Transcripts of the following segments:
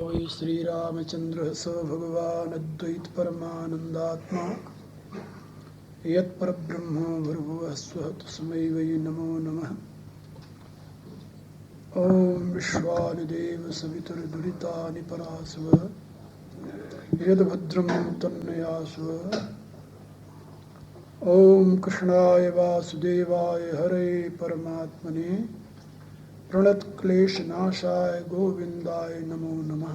वै श्रीरामचन्द्रः स भगवान् अद्वैत परमानन्दात्मा यत्परब्रह्म भूर्भुवः स्वः तस्मै वै नमो नमः। ॐ विश्वानिदेव सवितुर्दुरितानि परास्व यद्भद्रं तन्नयास्व। ॐ कृष्णाय वासुदेवाय हरे परमात्मने प्रणतक्लेशनाशाय गोविन्दाय नमो नमः।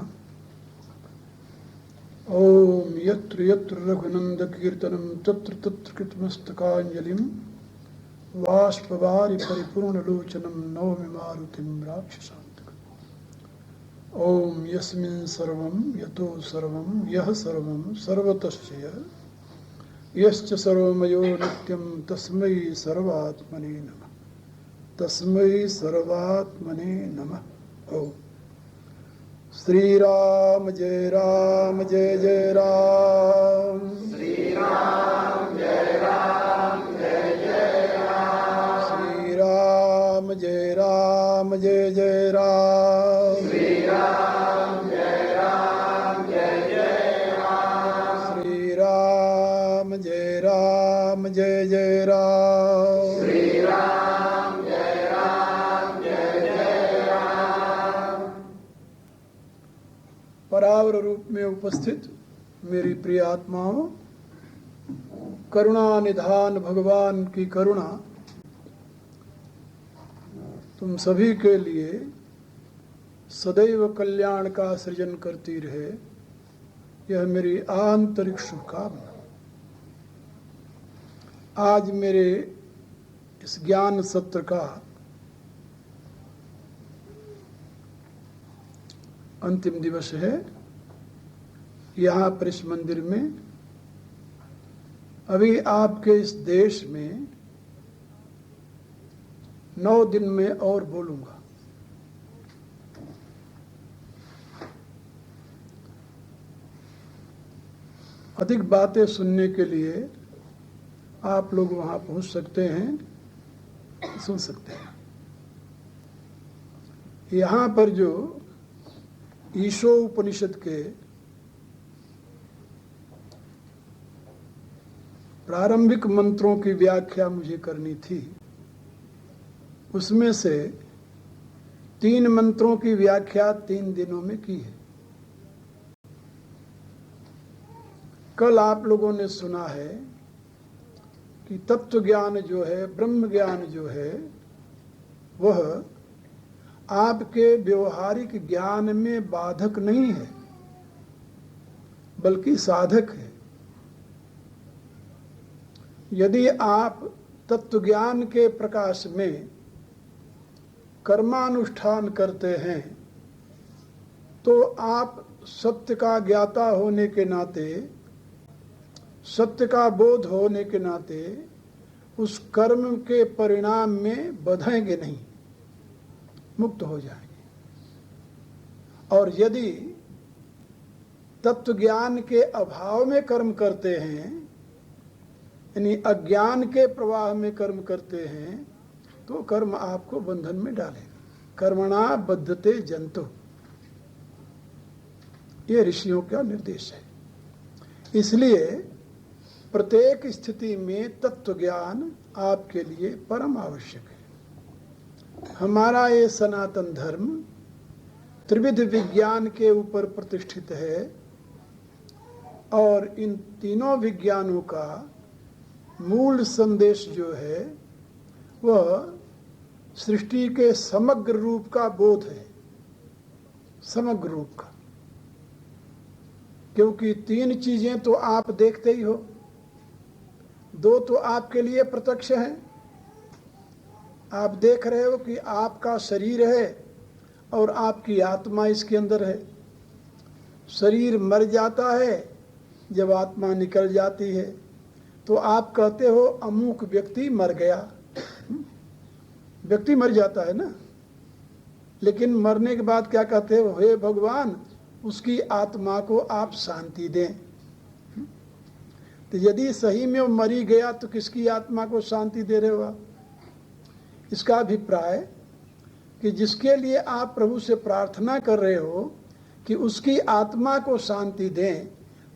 ॐ यत्र यत्र रघुनन्दकीर्तनं तत्र तत्र कृतमस्तकाञ्जलिं बाष्पवारि परिपूर्णलोचनं नौमि मारुतिं राक्षसान्तकम्। ॐ यस्मिन् सर्वं यतो सर्वं यः सर्वं सर्वतश्च यश्च सर्वमयो नित्यं तस्मै सर्वात्मने नमः। तस्मै सर्वात्मने नमः। ओम श्री राम जय जय राम। श्री राम जय जय राम। श्री राम जय जय राम। श्री राम जय जय राम। श्री राम जय जय राम। श्री राम जय जय राम। परावर रूप में उपस्थित मेरी प्रिय आत्माओं, करुणा निधान भगवान की करुणा तुम सभी के लिए सदैव कल्याण का सृजन करती रहे, यह मेरी आंतरिक शुभकामना। आज मेरे इस ज्ञान सत्र का अंतिम दिवस है। यहाँ पर इस मंदिर में अभी आपके इस देश में 9 दिन में और बोलूंगा। अधिक बातें सुनने के लिए आप लोग वहाँ पहुँच सकते हैं, सुन सकते हैं। यहाँ पर जो ईशो उपनिषद के प्रारंभिक मंत्रों की व्याख्या मुझे करनी थी, उसमें से 3 मंत्रों की व्याख्या 3 दिनों में की है। कल आप लोगों ने सुना है कि तत्व ज्ञान जो है, ब्रह्म ज्ञान जो है, वह आपके व्यवहारिक ज्ञान में बाधक नहीं है, बल्कि साधक है। यदि आप तत्व ज्ञान के प्रकाश में कर्मानुष्ठान करते हैं तो आप सत्य का ज्ञाता होने के नाते, सत्य का बोध होने के नाते उस कर्म के परिणाम में बंधेंगे नहीं, मुक्त हो जाएंगे। और यदि तत्व ज्ञान के अभाव में कर्म करते हैं, यानी अज्ञान के प्रवाह में कर्म करते हैं, तो कर्म आपको बंधन में डालेगा। कर्मणा बद्धते जंतु, ये ऋषियों का निर्देश है। इसलिए प्रत्येक स्थिति में तत्व ज्ञान आपके लिए परम आवश्यक है। हमारा ये सनातन धर्म त्रिविध विज्ञान के ऊपर प्रतिष्ठित है और इन तीनों विज्ञानों का मूल संदेश जो है वह सृष्टि के समग्र रूप का बोध है, समग्र रूप का। क्योंकि 3 चीजें तो आप देखते ही हो, 2 तो आपके लिए प्रत्यक्ष हैं। आप देख रहे हो कि आपका शरीर है और आपकी आत्मा इसके अंदर है। शरीर मर जाता है, जब आत्मा निकल जाती है तो आप कहते हो अमुक व्यक्ति मर गया। व्यक्ति मर जाता है ना, लेकिन मरने के बाद क्या कहते हो? हे भगवान, उसकी आत्मा को आप शांति दें। तो यदि सही में वो मरी गया तो किसकी आत्मा को शांति दे रहे हो आप? इसका अभिप्राय कि जिसके लिए आप प्रभु से प्रार्थना कर रहे हो कि उसकी आत्मा को शांति दें,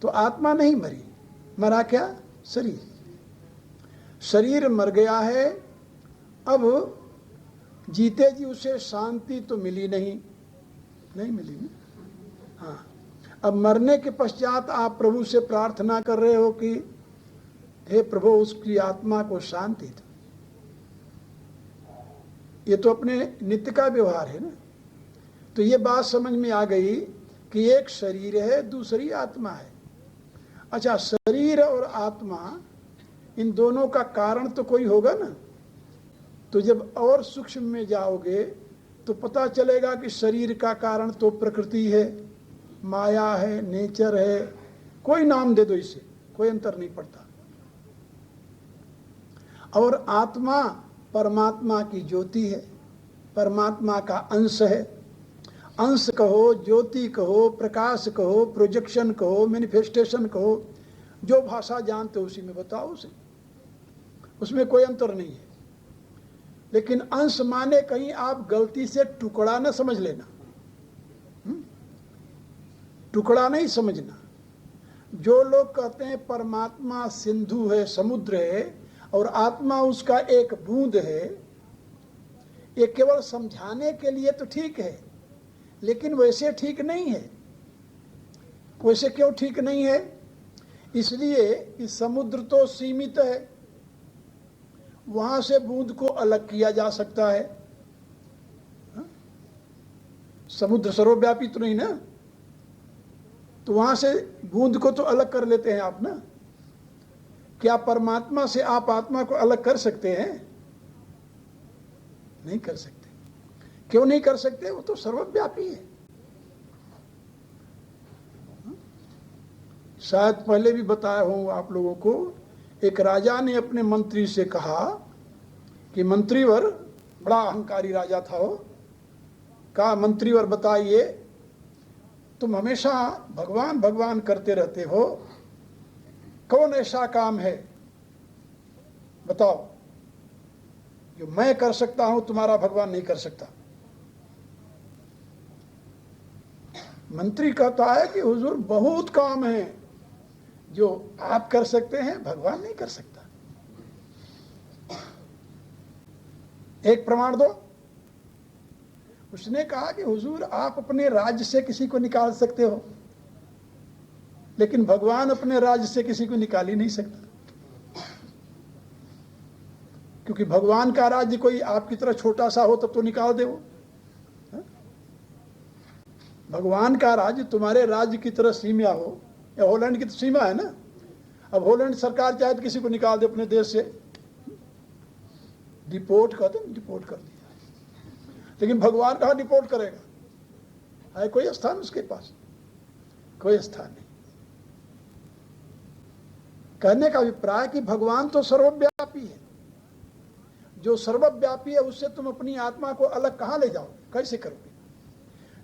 तो आत्मा नहीं मरी, मरा क्या? शरीर। शरीर मर गया है, अब जीते जी उसे शांति तो मिली नहीं, नहीं मिली ना। हाँ, अब मरने के पश्चात आप प्रभु से प्रार्थना कर रहे हो कि हे प्रभु उसकी आत्मा को शांति दो। ये तो अपने नित्य का व्यवहार है ना। तो ये बात समझ में आ गई कि एक शरीर है, दूसरी आत्मा है। अच्छा, शरीर और आत्मा इन दोनों का कारण तो कोई होगा ना। तो जब और सूक्ष्म में जाओगे तो पता चलेगा कि शरीर का कारण तो प्रकृति है, माया है, नेचर है, कोई नाम दे दो इसे, कोई अंतर नहीं पड़ता। और आत्मा परमात्मा की ज्योति है, परमात्मा का अंश है। अंश कहो, ज्योति कहो, प्रकाश कहो, प्रोजेक्शन कहो, मैनिफेस्टेशन कहो, जो भाषा जानते हो उसी में बताओ उसे, उसमें कोई अंतर नहीं है। लेकिन अंश माने कहीं आप गलती से टुकड़ा न समझ लेना, टुकड़ा नहीं समझना। जो लोग कहते हैं परमात्मा सिंधु है, समुद्र है, और आत्मा उसका एक बूंद है, ये केवल समझाने के लिए तो ठीक है, लेकिन वैसे ठीक नहीं है। वैसे क्यों ठीक नहीं है? इसलिए कि समुद्र तो सीमित है, वहां से बूंद को अलग किया जा सकता है। समुद्र सर्वव्यापी तो नहीं ना, तो वहां से बूंद को तो अलग कर लेते हैं आप ना। क्या परमात्मा से आप आत्मा को अलग कर सकते हैं? नहीं कर सकते। क्यों नहीं कर सकते? वो तो सर्वव्यापी है। शायद पहले भी बताया हूं आप लोगों को, एक राजा ने अपने मंत्री से कहा कि मंत्रीवर, बड़ा अहंकारी राजा था वो, कहा मंत्रीवर बताइए, तुम हमेशा भगवान भगवान करते रहते हो, कौन ऐसा काम है बताओ जो मैं कर सकता हूं, तुम्हारा भगवान नहीं कर सकता। मंत्री कहता है कि हुजूर बहुत काम है जो आप कर सकते हैं, भगवान नहीं कर सकता। एक प्रमाण दो। उसने कहा कि हुजूर आप अपने राज्य से किसी को निकाल सकते हो, लेकिन भगवान अपने राज्य से किसी को निकाल ही नहीं सकता, क्योंकि भगवान का राज्य कोई आपकी तरह छोटा सा हो तब तो निकाल दे वो। भगवान का राज्य तुम्हारे राज्य की तरह सीमा हो, या हॉलैंड की तो सीमा है ना। अब हॉलैंड सरकार चाहे तो किसी को निकाल दे अपने देश से, डिपोर्ट कहते हैं, डिपोर्ट कर दिया। लेकिन भगवान कहाँ डिपोर्ट करेगा? है कोई स्थान उसके पास? कोई स्थान नहीं। कहने का अभिप्राय कि भगवान तो सर्वव्यापी है। जो सर्वव्यापी है उससे तुम अपनी आत्मा को अलग कहाँ ले जाओगे? कैसे करोगे?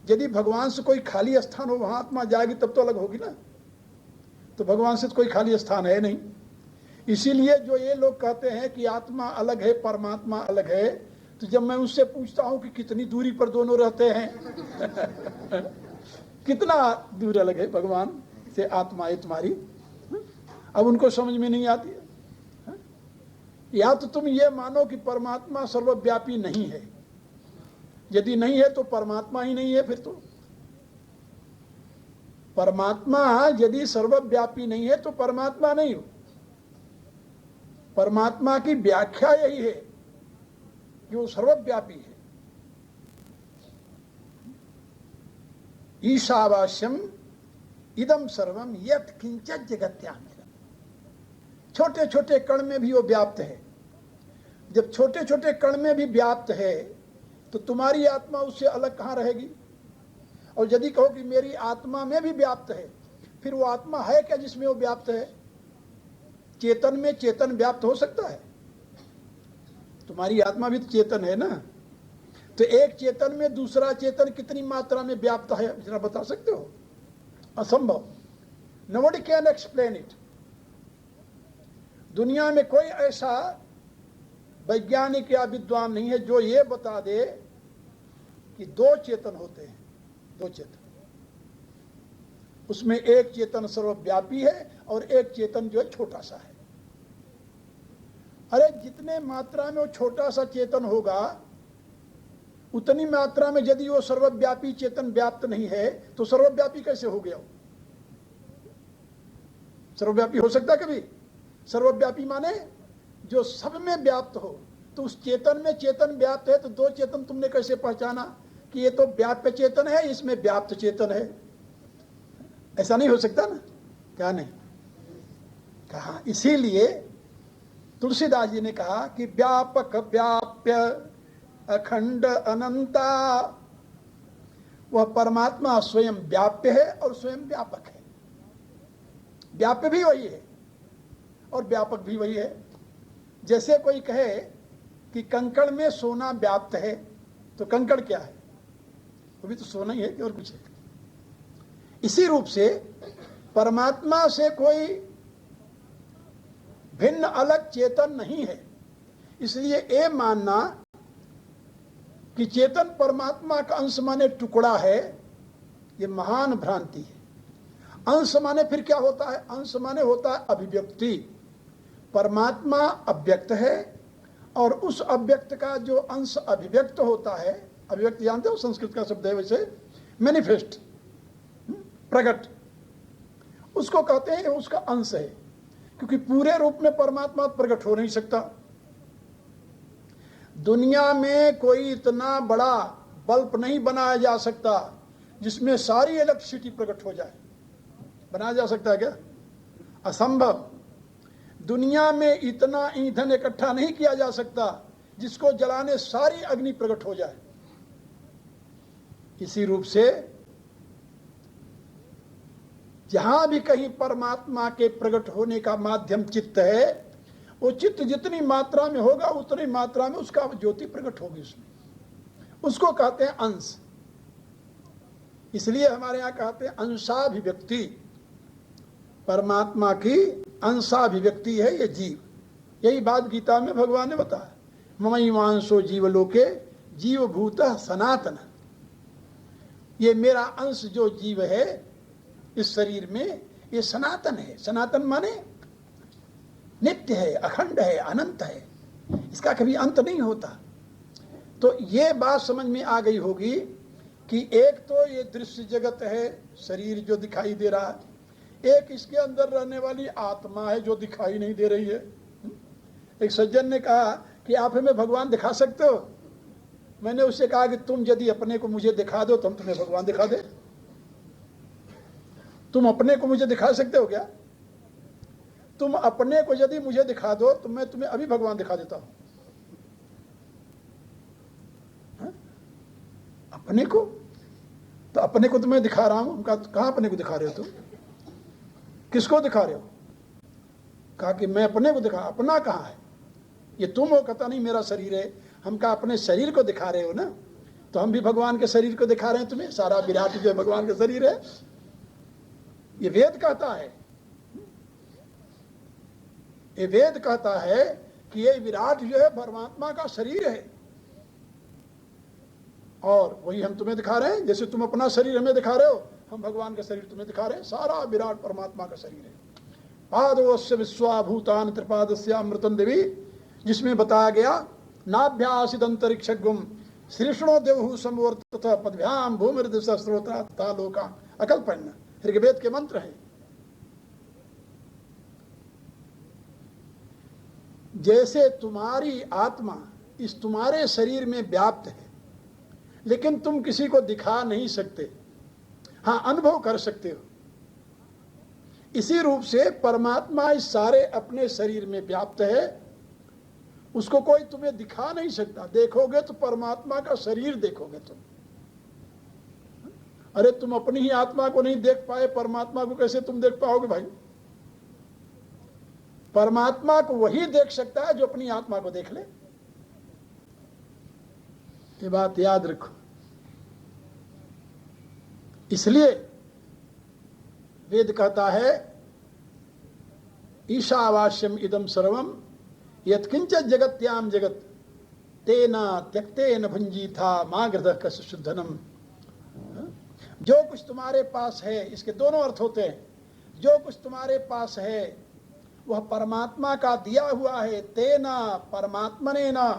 यदि भगवान से कोई खाली स्थान हो वहां आत्मा जाएगी तब तो अलग होगी ना। तो भगवान से तो कोई खाली स्थान है नहीं। इसीलिए जो ये लोग कहते हैं कि आत्मा अलग है, परमात्मा अलग है, तो जब मैं उससे पूछता हूं कि कितनी दूरी पर दोनों रहते हैं कितना दूर अलग है भगवान से आत्मा है तुम्हारी, अब उनको समझ में नहीं आती है। या तो तुम ये मानो कि परमात्मा सर्वव्यापी नहीं है, यदि नहीं है तो परमात्मा ही नहीं है। फिर तो परमात्मा यदि सर्वव्यापी नहीं है तो परमात्मा नहीं हो। परमात्मा की व्याख्या यही है कि वो सर्वव्यापी है। ईशावास्यम इदम सर्वम यत् किंचित जगत्यामिदम्। छोटे छोटे कण में भी वो व्याप्त है। जब छोटे छोटे कण में भी व्याप्त है तो तुम्हारी आत्मा उससे अलग कहाँ रहेगी? और यदि कहो कि मेरी आत्मा में भी व्याप्त है, फिर वो आत्मा है क्या जिसमें वो व्याप्त है? चेतन में चेतन व्याप्त हो सकता है? तुम्हारी आत्मा भी तो चेतन है ना। तो एक चेतन में दूसरा चेतन कितनी मात्रा में व्याप्त है जरा बता सकते हो? असंभव। Nobody can explain it. दुनिया में कोई ऐसा वैज्ञानिक या विद्वान नहीं है जो ये बता दे कि दो चेतन होते हैं। दो चेतन उसमें एक चेतन सर्वव्यापी है और एक चेतन जो है छोटा सा है। अरे जितने मात्रा में वो छोटा सा चेतन होगा उतनी मात्रा में यदि वो सर्वव्यापी चेतन व्याप्त नहीं है तो सर्वव्यापी कैसे हो गया? सर्वव्यापी हो सकता कभी? सर्वव्यापी माने जो सब में व्याप्त हो। तो उस चेतन में चेतन व्याप्त है तो दो चेतन तुमने कैसे पहचाना कि ये तो व्याप्य चेतन है, इसमें व्याप्त चेतन है? ऐसा नहीं हो सकता ना। क्या नहीं कहा? इसीलिए तुलसीदास जी ने कहा कि व्यापक व्याप्य अखंड अनंता, वह परमात्मा स्वयं व्याप्य है और स्वयं व्यापक है। व्याप्य भी वही है और व्यापक भी वही है। जैसे कोई कहे कि कंकड़ में सोना व्याप्त है, तो कंकड़ क्या है? वो भी तो सोना ही है और कुछ है। इसी रूप से परमात्मा से कोई भिन्न अलग चेतन नहीं है। इसलिए ये मानना कि चेतन परमात्मा का अंश माने टुकड़ा है, ये महान भ्रांति है। अंश माने फिर क्या होता है? अंश माने होता है अभिव्यक्ति। परमात्मा अव्यक्त है और उस अव्यक्त का जो अंश अभिव्यक्त होता है, अभिव्यक्त जानते हो संस्कृत का शब्द है वैसे, मैनिफेस्ट, प्रकट, उसको कहते हैं उसका अंश है। क्योंकि पूरे रूप में परमात्मा प्रकट हो नहीं सकता। दुनिया में कोई इतना बड़ा बल्ब नहीं बनाया जा सकता जिसमें सारी इलेक्ट्रिसिटी प्रकट हो जाए। बनाया जा सकता है क्या? असंभव। दुनिया में इतना ईंधन इकट्ठा नहीं किया जा सकता जिसको जलाने सारी अग्नि प्रकट हो जाए। इसी रूप से जहां भी कहीं परमात्मा के प्रकट होने का माध्यम चित्त है, वो चित्त जितनी मात्रा में होगा उतनी मात्रा में उसका ज्योति प्रकट होगी उसमें। उसको कहते हैं अंश। इसलिए हमारे यहां कहते हैं अंशाभिव्यक्ति। परमात्मा की अंशाभिव्यक्ति है ये जीव। यही बात गीता में भगवान ने बताया, ममैवांशो जीवलोके जीवभूतः सनातन। ये मेरा अंश जो जीव है इस शरीर में, ये सनातन है। सनातन माने नित्य है, अखंड है, अनंत है, इसका कभी अंत नहीं होता। तो ये बात समझ में आ गई होगी कि एक तो ये दृश्य जगत है, शरीर जो दिखाई दे रहा है, एक इसके अंदर रहने वाली आत्मा है जो दिखाई नहीं दे रही है। एक सज्जन ने कहा कि आप हमें भगवान दिखा सकते हो? मैंने उससे कहा कि तुम यदि अपने को मुझे दिखा दो तो हम तुम्हें भगवान दिखा दे। तुम अपने को मुझे दिखा सकते हो क्या? तुम अपने को यदि मुझे दिखा दो तो मैं तुम्हें अभी भगवान दिखा देता हूं। अपने को तो अपने को तो मैं दिखा रहा हूं। कहां अपने को दिखा रहे हो तुम? किसको दिखा रहे हो? कहा कि मैं अपने को दिखा। अपना कहां है? ये तुम हो? कहता नहीं मेरा शरीर है। हम कहा अपने शरीर को दिखा रहे हो ना, तो हम भी भगवान के शरीर को दिखा रहे हैं तुम्हें। सारा विराट जो है भगवान का शरीर है। ये वेद कहता है, ये वेद कहता है कि ये विराट जो है परमात्मा का शरीर है और वही हम तुम्हें दिखा रहे हैं। जैसे तुम अपना शरीर हमें दिखा रहे हो, हम भगवान का शरीर तुम्हें दिखा रहे हैं। सारा विराट परमात्मा का शरीर है। पादोस्य विश्वाभूतान त्रिपादस्य अमृतम देवी, जिसमें बताया गया नाभ्यासिद अंतरिक्षगुम श्रीष्णो देवहु समवर्तत पदभ्याम भूमिर्दिशा स्रोता लोका अकल्पन्न, ऋग्वेद के मंत्र हैं। जैसे तुम्हारी आत्मा इस तुम्हारे शरीर में व्याप्त है, लेकिन तुम किसी को दिखा नहीं सकते, हाँ अनुभव कर सकते हो। इसी रूप से परमात्मा इस सारे अपने शरीर में व्याप्त है, उसको कोई तुम्हें दिखा नहीं सकता। देखोगे तो परमात्मा का शरीर देखोगे तुम। अरे तुम अपनी ही आत्मा को नहीं देख पाए, परमात्मा को कैसे तुम देख पाओगे भाई? परमात्मा को वही देख सकता है जो अपनी आत्मा को देख ले। ये बात याद रखो। इसलिए वेद कहता है ईशावास्यम इदम सर्वम यत्किंच जगत्याम जगत तेना त्यक्तेन भुंजी था माँ गृह शुद्धनम। जो कुछ तुम्हारे पास है, इसके दोनों अर्थ होते हैं। जो कुछ तुम्हारे पास है वह परमात्मा का दिया हुआ है। तेना परमात्मने ना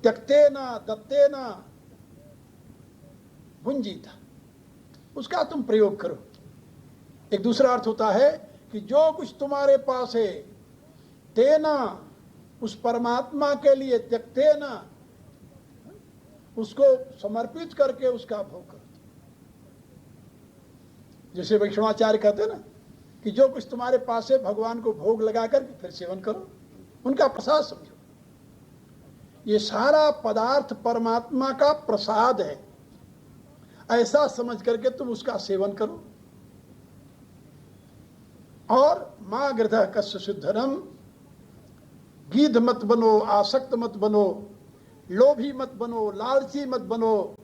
त्यक्तेना दत्तेना भुंजीता, उसका तुम प्रयोग करो। एक दूसरा अर्थ होता है कि जो कुछ तुम्हारे पास है, तेना उस परमात्मा के लिए, त्यक्तेना उसको समर्पित करके उसका भोग करो। जैसे वैष्णवाचार्य कहते हैं ना कि जो कुछ तुम्हारे पास है भगवान को भोग लगा करके फिर सेवन करो, उनका प्रसाद समझो। ये सारा पदार्थ परमात्मा का प्रसाद है, ऐसा समझ करके तुम उसका सेवन करो। और मां गृध कस्य शुद्धनम, गीध मत बनो, आसक्त मत बनो, लोभी मत बनो, लालची मत बनो।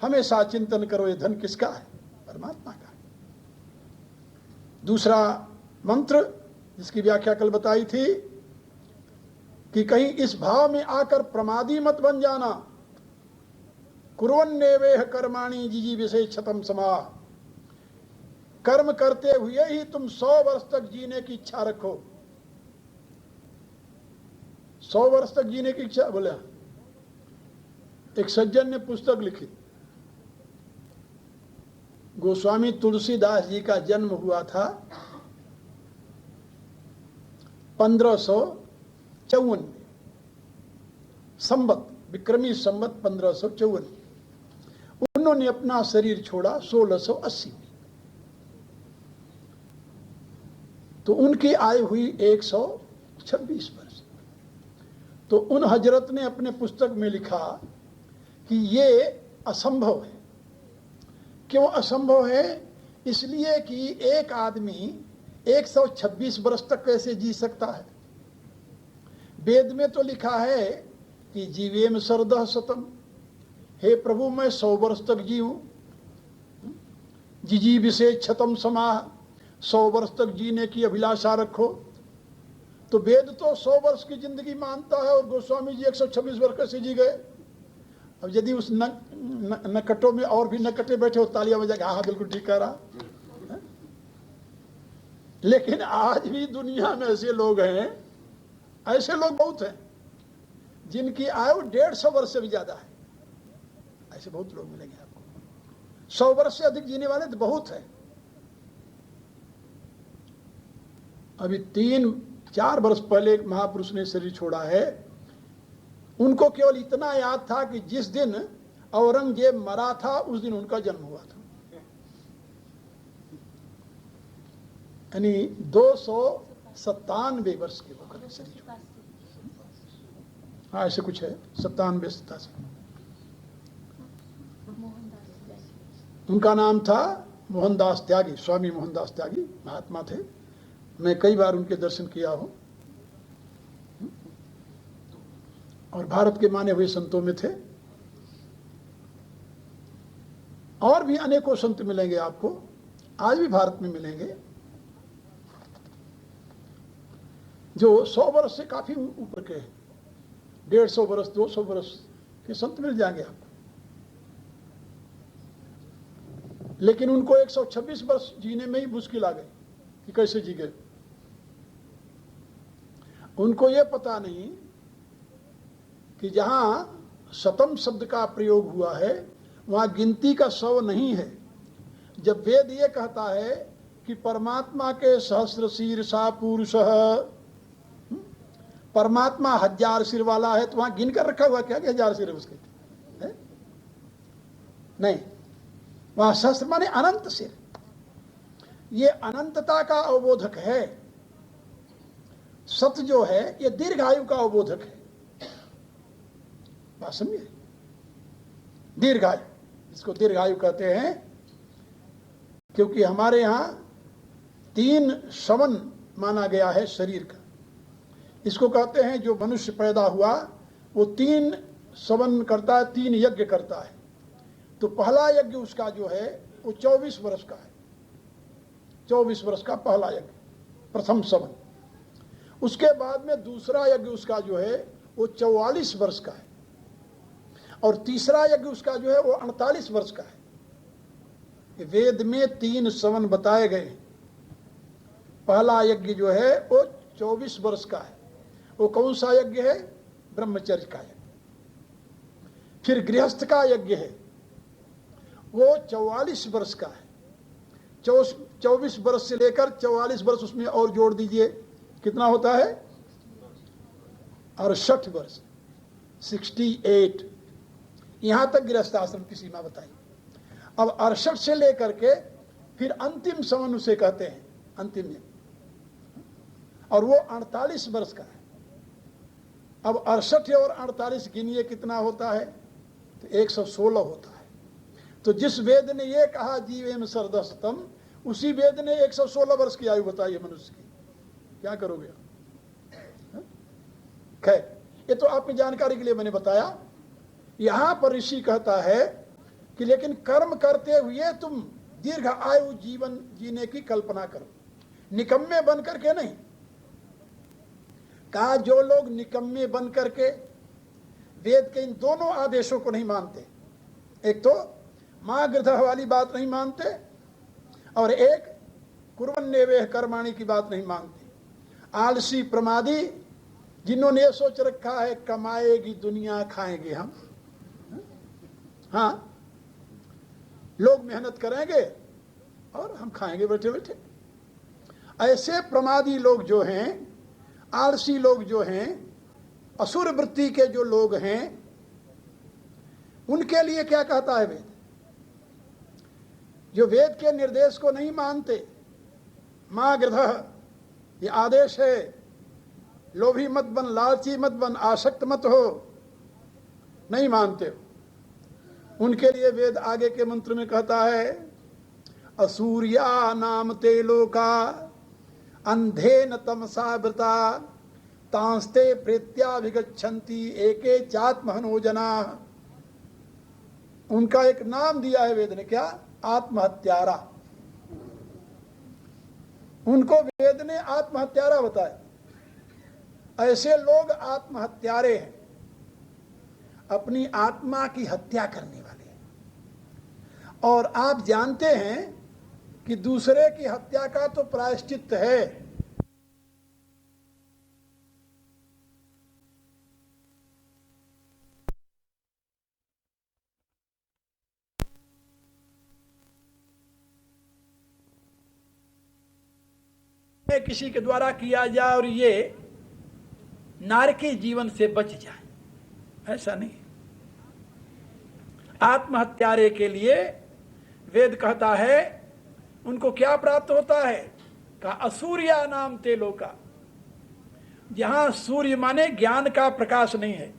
हमेशा चिंतन करो ये धन किसका है? परमात्मा का। दूसरा मंत्र जिसकी व्याख्या कल बताई थी कि कहीं इस भाव में आकर प्रमादी मत बन जाना। कुर्वन्नेवेह कर्माणि जिजीविषे क्षतम समाह, कर्म करते हुए ही तुम 100 वर्ष तक जीने की इच्छा रखो। 100 वर्ष तक जीने की इच्छा, बोला एक सज्जन ने पुस्तक लिखी। गोस्वामी तुलसीदास जी का जन्म हुआ था 1554 में, संवत विक्रमी संवत 1554। उन्होंने अपना शरीर छोड़ा 1680 में। तो उनकी आयु हुई 126 वर्ष। तो उन हजरत ने अपने पुस्तक में लिखा कि ये असंभव है। क्यों असंभव है? इसलिए कि एक आदमी 126 वर्ष तक कैसे जी सकता है? वेद में तो लिखा है कि जीवेम सरदह शतम, हे प्रभु मैं 100 वर्ष तक जीऊं। जिजीविषे क्षतम समाह, 100 वर्ष तक जीने की अभिलाषा रखो। तो वेद तो 100 वर्ष की जिंदगी मानता है और गोस्वामी जी 126 वर्ष कैसे जी गए? अब यदि उस नकटों में और भी नकटे बैठे हो तालियां बजा, हाँ बिल्कुल ठीक कह रहा। लेकिन आज भी दुनिया में ऐसे लोग हैं, ऐसे लोग बहुत हैं जिनकी आयु 150 वर्ष से भी ज्यादा है। ऐसे बहुत लोग मिलेंगे आपको। 100 वर्ष से अधिक जीने वाले तो बहुत हैं। अभी 3-4 वर्ष पहले एक महापुरुष ने शरीर छोड़ा है। उनको केवल इतना याद था कि जिस दिन औरंगजेब मरा था उस दिन उनका जन्म हुआ था। यानी 297 वर्ष के होकर शरीर, हाँ ऐसे कुछ है, 97-87। उनका नाम था मोहनदास त्यागी, स्वामी मोहनदास त्यागी महात्मा थे। मैं कई बार उनके दर्शन किया हूं और भारत के माने हुए संतों में थे। और भी अनेकों संत मिलेंगे आपको, आज भी भारत में मिलेंगे, जो 100 वर्ष से काफी ऊपर के हैं। 150 वर्ष 200 वर्ष के संत मिल जाएंगे आपको। लेकिन उनको 126 वर्ष जीने में ही मुश्किल आ गई कि कैसे जी गए। उनको ये पता नहीं कि जहां शतम शब्द का प्रयोग हुआ है वहां गिनती का 100 नहीं है। जब वेद ये कहता है कि परमात्मा के सहस्र शीर्षा पुरुष, परमात्मा 1000 सिर वाला है, तो वहां गिन कर रखा हुआ क्या कि 1000 सिर है उसके? है? नहीं, वहां सहस्र माने अनंत सिर। ये अनंतता का अवबोधक है। सत्य जो है ये दीर्घायु का अवबोधक है। बात समझिए, दीर्घायु, इसको दीर्घायु कहते हैं क्योंकि हमारे यहां 3 श्रवण माना गया है शरीर का। इसको कहते हैं जो मनुष्य पैदा हुआ वो 3 श्रवण करता है, 3 यज्ञ करता है। तो पहला यज्ञ उसका जो है वो 24 वर्ष का है। 24 वर्ष का पहला यज्ञ, प्रथम श्रवण। उसके बाद में दूसरा यज्ञ उसका जो है वो 44 वर्ष का है। और तीसरा यज्ञ उसका जो है वो 48 वर्ष का है। वेद में 3 सवन बताए गए। पहला यज्ञ जो है वो 24 वर्ष का है। वो कौन सा यज्ञ है? ब्रह्मचर्य का यज्ञ। फिर गृहस्थ का यज्ञ है, वो 44 वर्ष का है। 24 वर्ष से लेकर 44 वर्ष उसमें और जोड़ दीजिए, कितना होता है? 68 वर्ष, 68। यहां तक गृहस्थ आश्रम की सीमा बताई। अब 68 से लेकर के फिर अंतिम सवन उसे कहते हैं, अंतिम यज्ञ, और वो 48 वर्ष का है। अब 68 और 48 गिनिए कितना होता है? तो 116 होता है। तो जिस वेद ने ये कहा जीवेम सरदस्तम, उसी वेद ने 116 वर्ष की आयु बताई है मनुष्य की। क्या करोगे? खैर, ये तो आपकी जानकारी के लिए मैंने बताया। यहां पर ऋषि कहता है कि लेकिन कर्म करते हुए तुम दीर्घ आयु जीवन जीने की कल्पना करो, निकम्मे बन करके नहीं। कहा जो लोग निकम्मे बन करके वेद के इन दोनों आदेशों को नहीं मानते, एक तो मां गृह वाली बात नहीं मानते, और एक कुर्वन्नेवेह कर्माणि की बात नहीं मानते, आलसी प्रमादी जिन्होंने ये सोच रखा है कमाएगी दुनिया खाएंगे हम, हाँ लोग मेहनत करेंगे और हम खाएंगे बैठे बैठे। ऐसे प्रमादी लोग जो हैं, आलसी लोग जो हैं, असुर वृत्ति के जो लोग हैं, उनके लिए क्या कहता है वेद? जो वेद के निर्देश को नहीं मानते, मां गृह ये आदेश है, लोभी मत बन, लालची मत बन, आसक्त मत हो, नहीं मानते हो, उनके लिए वेद आगे के मंत्र में कहता है असूर्या नाम ते लोका अंधेन तमसा वृता तांस्ते प्रेत्याभिगच्छन्ति एके चात्महनो जना। उनका एक नाम दिया है वेद ने, क्या? आत्महत्यारा। उनको वेद ने आत्महत्यारा बताया। ऐसे लोग आत्महत्यारे हैं, अपनी आत्मा की हत्या करने वाले हैं। और आप जानते हैं कि दूसरे की हत्या का तो प्रायश्चित है। किसी के द्वारा किया जाए और ये नारकी जीवन से बच जाए, ऐसा नहीं। आत्महत्यारे के लिए वेद कहता है उनको क्या प्राप्त होता है? कहा असूर्या नाम ते लोका। जहां सूर्य माने ज्ञान का प्रकाश नहीं है,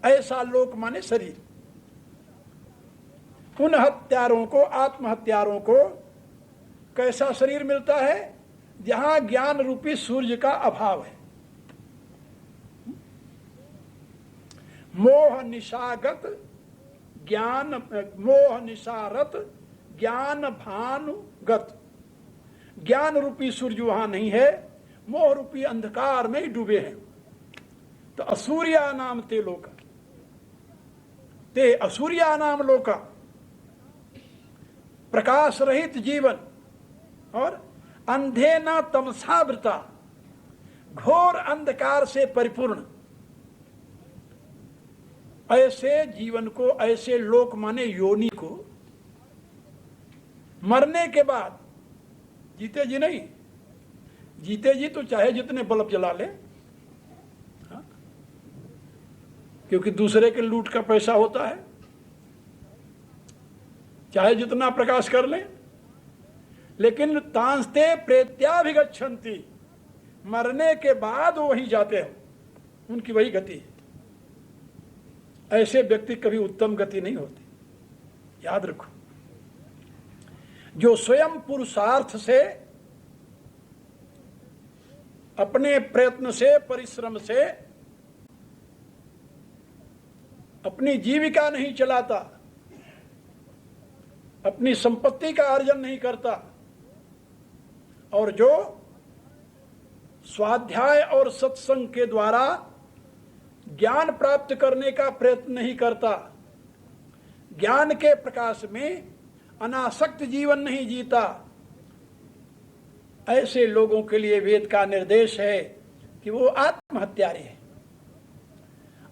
ऐसा लोक माने शरीर। उन हत्यारों को, आत्महत्यारों को कैसा शरीर मिलता है? जहां ज्ञान रूपी सूर्य का अभाव है। मोह निशागत ज्ञान, मोह निशारत ज्ञान भानुगत। ज्ञान रूपी सूर्य वहां नहीं है, मोह रूपी अंधकार में डूबे हैं। तो असूर्या नाम ते लोका, ते असूर्या नाम लोका, प्रकाश रहित जीवन और अंधे न तमसावृता, घोर अंधकार से परिपूर्ण। ऐसे जीवन को, ऐसे लोक माने योनि को, मरने के बाद, जीते जी नहीं, जीते जी तो चाहे जितने बल्ब जला ले, हाँ? क्योंकि दूसरे के लूट का पैसा होता है, चाहे जितना प्रकाश कर ले, लेकिन तांस्ते प्रेत्याभिगच्छन्ति, मरने के बाद वहीं जाते हैं, उनकी वही गति है। ऐसे व्यक्ति कभी उत्तम गति नहीं होती, याद रखो। जो स्वयं पुरुषार्थ से, अपने प्रयत्न से, परिश्रम से अपनी जीविका नहीं चलाता, अपनी संपत्ति का अर्जन नहीं करता, और जो स्वाध्याय और सत्संग के द्वारा ज्ञान प्राप्त करने का प्रयत्न नहीं करता, ज्ञान के प्रकाश में अनासक्त जीवन नहीं जीता, ऐसे लोगों के लिए वेद का निर्देश है कि वो आत्महत्यारे हैं।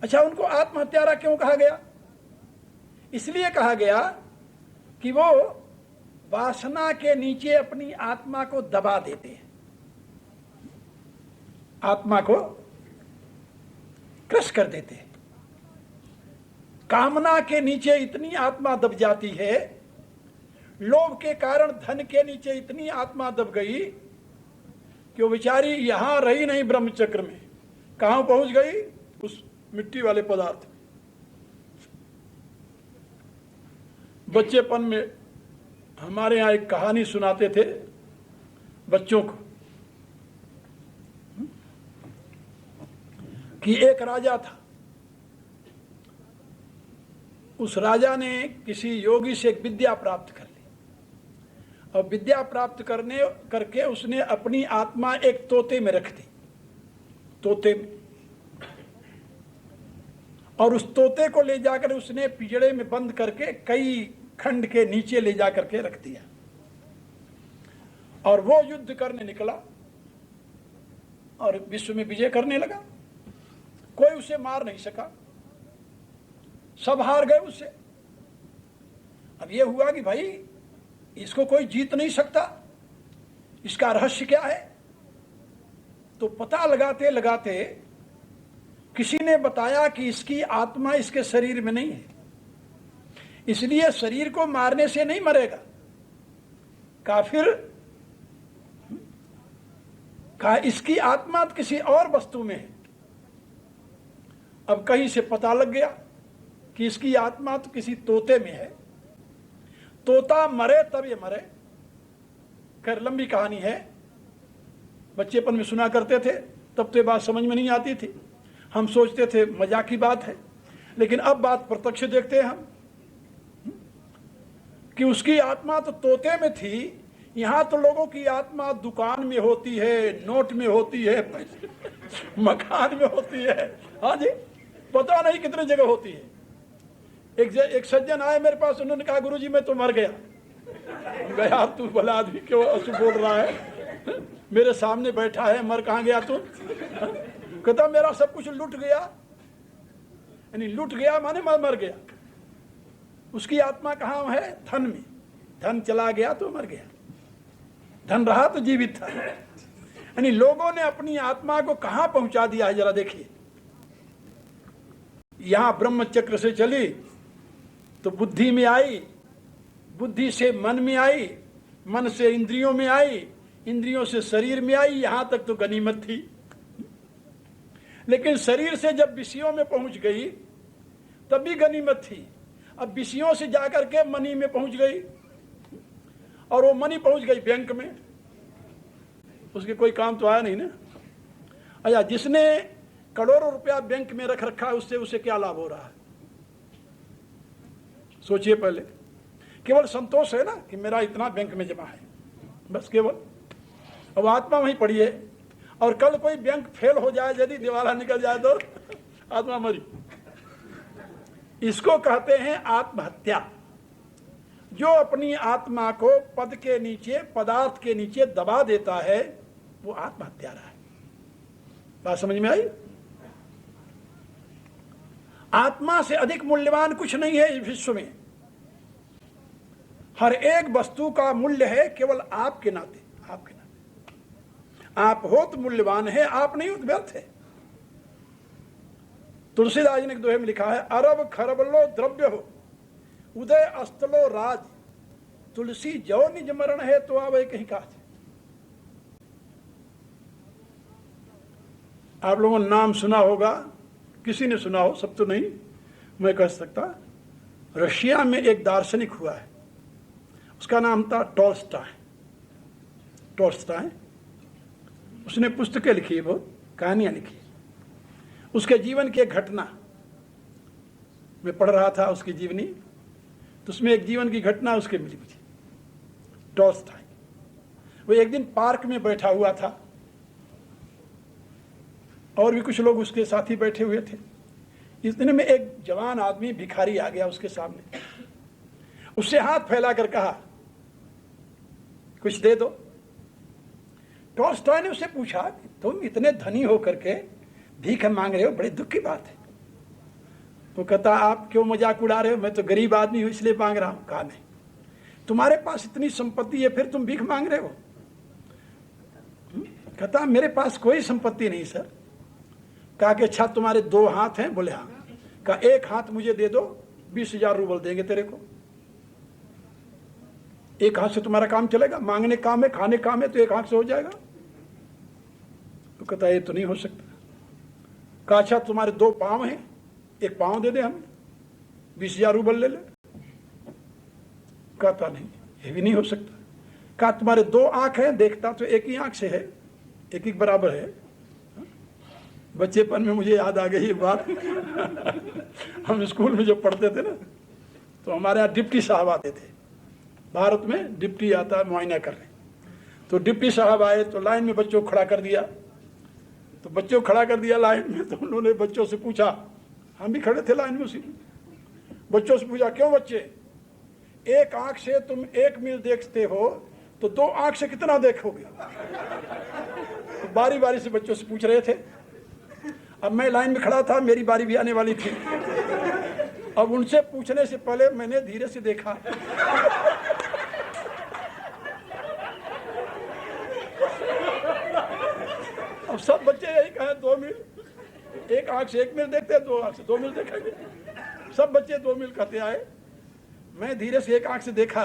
अच्छा, उनको आत्महत्यारा क्यों कहा गया? इसलिए कहा गया कि वो वासना के नीचे अपनी आत्मा को दबा देते हैं, आत्मा को क्रश कर देते हैं। कामना के नीचे इतनी आत्मा दब जाती है, लोभ के कारण धन के नीचे इतनी आत्मा दब गई कि वो बेचारी यहां रही नहीं ब्रह्मचक्र में, कहां पहुंच गई? उस मिट्टी वाले पदार्थ में। बच्चेपन में हमारे यहां एक कहानी सुनाते थे बच्चों को कि एक राजा था। उस राजा ने किसी योगी से एक विद्या प्राप्त कर ली, और विद्या प्राप्त करके उसने अपनी आत्मा एक तोते में रख दी, तोते में। और उस तोते को ले जाकर उसने पिंजड़े में बंद करके कई खंड के नीचे ले जाकर के रख दिया, और वो युद्ध करने निकला और विश्व में विजय करने लगा। कोई उसे मार नहीं सका, सब हार गए उससे। अब ये हुआ कि भाई इसको कोई जीत नहीं सकता, इसका रहस्य क्या है? तो पता लगाते लगाते किसी ने बताया कि इसकी आत्मा इसके शरीर में नहीं है, इसलिए शरीर को मारने से नहीं मरेगा। कहा इसकी आत्मा तो किसी और वस्तु में है। अब कहीं से पता लग गया कि इसकी आत्मा तो किसी तोते में है, तोता मरे तब ये मरे। खैर लंबी कहानी है, बच्चेपन में सुना करते थे, तब तो ये बात समझ में नहीं आती थी, हम सोचते थे मजाक की बात है। लेकिन अब बात प्रत्यक्ष देखते हैं हम कि उसकी आत्मा तो तोते में थी, यहां तो लोगों की आत्मा दुकान में होती है, नोट में होती है, मकान में होती है, हाँ जी, पता नहीं कितने जगह होती है। एक सज्जन आए मेरे पास, उन्होंने कहा गुरुजी मैं तो मर गया। गया तू भला आदमी क्यों अशुभ बोल रहा है, मेरे सामने बैठा है, मर कहाँ गया तू? कहता मेरा सब कुछ लुट गया। यानी लुट गया माने मर गया। उसकी आत्मा कहाँ है? धन में। धन चला गया तो मर गया, धन रहा तो जीवित था। यानी लोगों ने अपनी आत्मा को कहां पहुंचा दिया है, जरा देखिए। यहां ब्रह्म चक्र से चली तो बुद्धि में आई, बुद्धि से मन में आई, मन से इंद्रियों में आई, इंद्रियों से शरीर में आई, यहां तक तो गनीमत थी। लेकिन शरीर से जब विषयों में पहुंच गई तब भी गनीमत थी। अब विषयों से जाकर के मनी में पहुंच गई, और वो मनी पहुंच गई बैंक में, उसके कोई काम तो आया नहीं ना। अच्छा, जिसने करोड़ों रुपया बैंक में रख रखा है उससे उसे क्या लाभ हो रहा है? सोचिए पहले। केवल संतोष है ना कि मेरा इतना बैंक में जमा है, बस केवल। अब आत्मा वहीं पड़ी है, और कल कोई बैंक फेल हो जाए, यदि दिवाला निकल जाए तो आत्मा मरी। इसको कहते हैं आत्महत्या। जो अपनी आत्मा को पद के नीचे, पदार्थ के नीचे दबा देता है, वो आत्महत्यारा है। बात समझ में आई? आत्मा से अधिक मूल्यवान कुछ नहीं है इस विश्व में। हर एक वस्तु का मूल्य है केवल आपके नाते, आपके नाते। आप हो तो मूल्यवान है, आप नहीं हो तो व्यर्थ है। तुलसीदास जी ने एक दोहे में लिखा है, अरब खरबलो द्रव्य हो, उदय अस्तलो राज, तुलसी जो निज मरण है तो आवे कहीं काज। आप लोगों ने नाम सुना होगा, किसी ने सुना हो, सब तो नहीं मैं कह सकता। रशिया में एक दार्शनिक हुआ है, उसका नाम था टॉल्स्टॉय। टॉल्स्टॉय उसने पुस्तकें लिखी, बहुत कहानियां लिखी। उसके जीवन की एक घटना मैं पढ़ रहा था, उसकी जीवनी, तो उसमें एक जीवन की घटना उसके मिली मुझे। टॉल्स्टॉय वो एक दिन पार्क में बैठा हुआ था, और भी कुछ लोग उसके साथ ही बैठे हुए थे। इतने में एक जवान आदमी भिखारी आ गया उसके सामने। उससे हाथ फैलाकर कहा कुछ दे दो। टॉल्स्टॉय ने उससे पूछा कि तुम इतने धनी होकर के भीख मांग रहे हो, बड़े दुख की बात है। वो कहता आप क्यों मजाक उड़ा रहे हो, मैं तो गरीब आदमी हूं इसलिए मांग रहा हूं। कहा नहीं, तुम्हारे पास इतनी संपत्ति है फिर तुम भीख मांग रहे हो। कहता मेरे पास कोई संपत्ति नहीं सर। कहा कि अच्छा तुम्हारे 2 हाथ हैं? बोले हाँ। कहा एक हाथ मुझे दे दो, 20,000 रूबल देंगे तेरे को। एक हाथ से तुम्हारा काम चलेगा? मांगने काम है, खाने काम है, तो एक हाथ से हो जाएगा। तो कहता ये तो नहीं हो सकता। कहा अच्छा तुम्हारे 2 पांव हैं, एक पांव दे दे हमें, 20,000 रूबल ले ले। कहता नहीं ये भी नहीं हो सकता। कहा तुम्हारे 2 आंख हैं, देखता तो एक ही आंख से है, एक ही बराबर है। बच्चेपन में मुझे याद आ गई एक बात। हम स्कूल में जब पढ़ते थे ना, तो हमारे यहाँ डिप्टी साहब आते थे। भारत में डिप्टी आता है मुआयना करने। तो डिप्टी साहब आए तो लाइन में बच्चों को खड़ा कर दिया। तो बच्चों को खड़ा कर दिया लाइन में, तो उन्होंने बच्चों से पूछा, हम भी खड़े थे लाइन में उसी में, बच्चों से पूछा क्यों बच्चे, एक आंख से तुम 1 मील देखते हो तो 2 आंख से कितना देखोगे? तो बारी बारी से बच्चों से पूछ रहे थे। अब मैं लाइन में खड़ा था, मेरी बारी भी आने वाली थी। अब उनसे पूछने से पहले मैंने धीरे से देखा। अब सब बच्चे यही कहे 2 मील, एक आंख से 1 मील देखते हैं, 2 आंख से 2 मील देखेंगे। सब बच्चे 2 मील कहते आए। मैं धीरे से एक आंख से देखा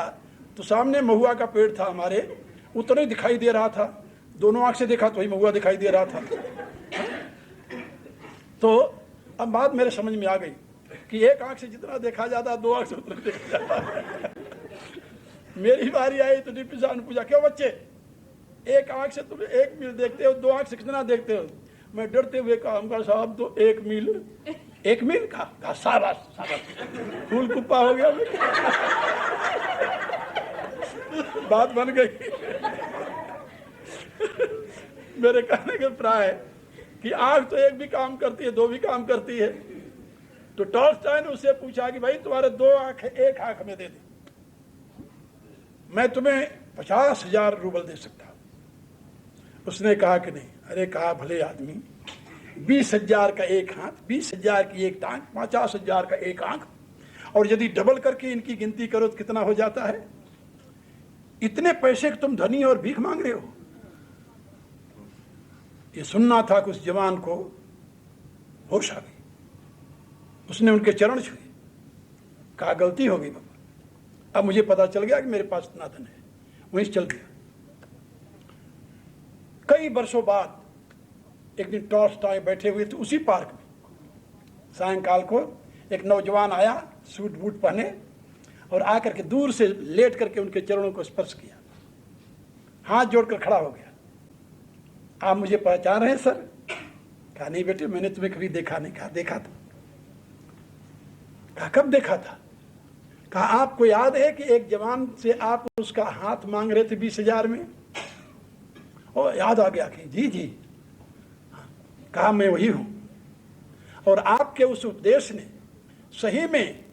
तो सामने महुआ का पेड़ था हमारे, उतना ही दिखाई दे रहा था। दोनों आंख से देखा तो ही महुआ दिखाई दे रहा था। तो अब बात मेरे समझ में आ गई कि एक आंख से जितना देखा जाता है 2 आंख से उतना देखा जाता है। मेरी बारी आई तो डिप्टी साहब ने पूछा क्यों बच्चे, एक आंख से तुम 1 मील देखते हो, 2 आंख से कितना देखते हो? मैं डरते हुए कहा साहब तो 1 मील। 1 मील का शाबाश शाबाश, फूल कुप्पा हो गया। बात बन गई। मेरे कहने के प्राय कि आंख तो एक भी काम करती है, 2 भी काम करती है। तो टॉल्स्टॉय ने उससे पूछा कि भाई तुम्हारे 2 आंख है, एक आंख में दे दे, मैं तुम्हें 50,000 रूबल दे सकता हूं। उसने कहा कि नहीं। अरे कहा भले आदमी, 20,000 का एक हाथ, 20,000 की एक टांग, 50,000 का एक आंख, और यदि डबल करके इनकी गिनती करो तो कितना हो जाता है? इतने पैसे कि तुम धनी और भीख मांग रहे हो। ये सुनना था कि उस जवान को होश आ गई। उसने उनके चरण छुए, कहा गलती हो गई बाबा, अब मुझे पता चल गया कि मेरे पास इतना धन है। वहीं चल गया। कई वर्षों बाद एक दिन टॉल्स्टॉय बैठे हुए थे उसी पार्क में। सायंकाल को एक नौजवान आया, सूट बूट पहने, और आकर के दूर से लेट करके उनके चरणों को स्पर्श किया, हाथ जोड़कर खड़ा हो गया। आप मुझे पहचान रहे हैं सर? कहा नहीं बेटे, मैंने तुम्हें कभी देखा नहीं। कहा देखा था। कहा कब देखा था? कहा आपको याद है कि एक जवान से आप उसका हाथ मांग रहे थे 20,000 में? ओ याद आ गया कि जी जी। कहा मैं वही हूं, और आपके उस उपदेश ने सही में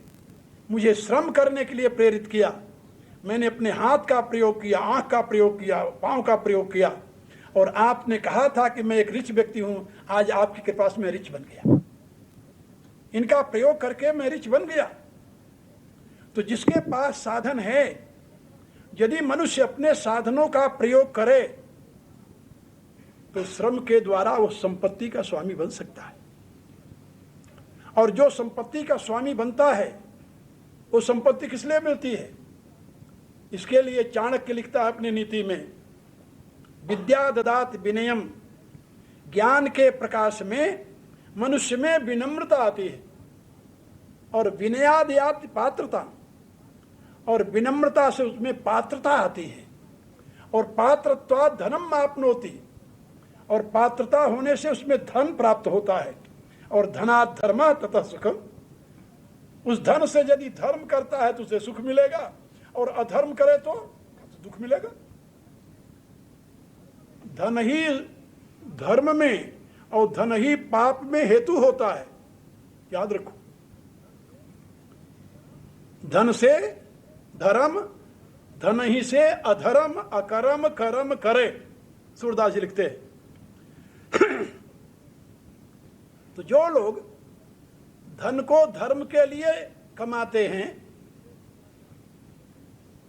मुझे श्रम करने के लिए प्रेरित किया। मैंने अपने हाथ का प्रयोग किया, आंख का प्रयोग किया, पांव का प्रयोग किया, और आपने कहा था कि मैं एक रिच व्यक्ति हूं। आज आपकी कृपा से मैं रिच बन गया। इनका प्रयोग करके मैं रिच बन गया। तो जिसके पास साधन है, यदि मनुष्य अपने साधनों का प्रयोग करे तो श्रम के द्वारा वो संपत्ति का स्वामी बन सकता है। और जो संपत्ति का स्वामी बनता है, वो संपत्ति किस लिए मिलती है? इसके लिए चाणक्य लिखता है अपनी नीति में, विद्या ददात विनयम, ज्ञान के प्रकाश में मनुष्य में विनम्रता आती है, और विनयादयाति पात्रता, और विनम्रता से उसमें पात्रता आती है, और पात्रत्वा धनम आपनोति, और पात्रता होने से उसमें धन प्राप्त होता है, और धनात् धर्म ततः सुखम। उस धन से यदि धर्म करता है तो उसे सुख मिलेगा, और अधर्म करे तो दुख मिलेगा। धन ही धर्म में और धन ही पाप में हेतु होता है, याद रखो। धन से धर्म धन ही से, अधर्म अकर्म कर्म करे, सूरदास जी लिखते हैं। तो जो लोग धन को धर्म के लिए कमाते हैं,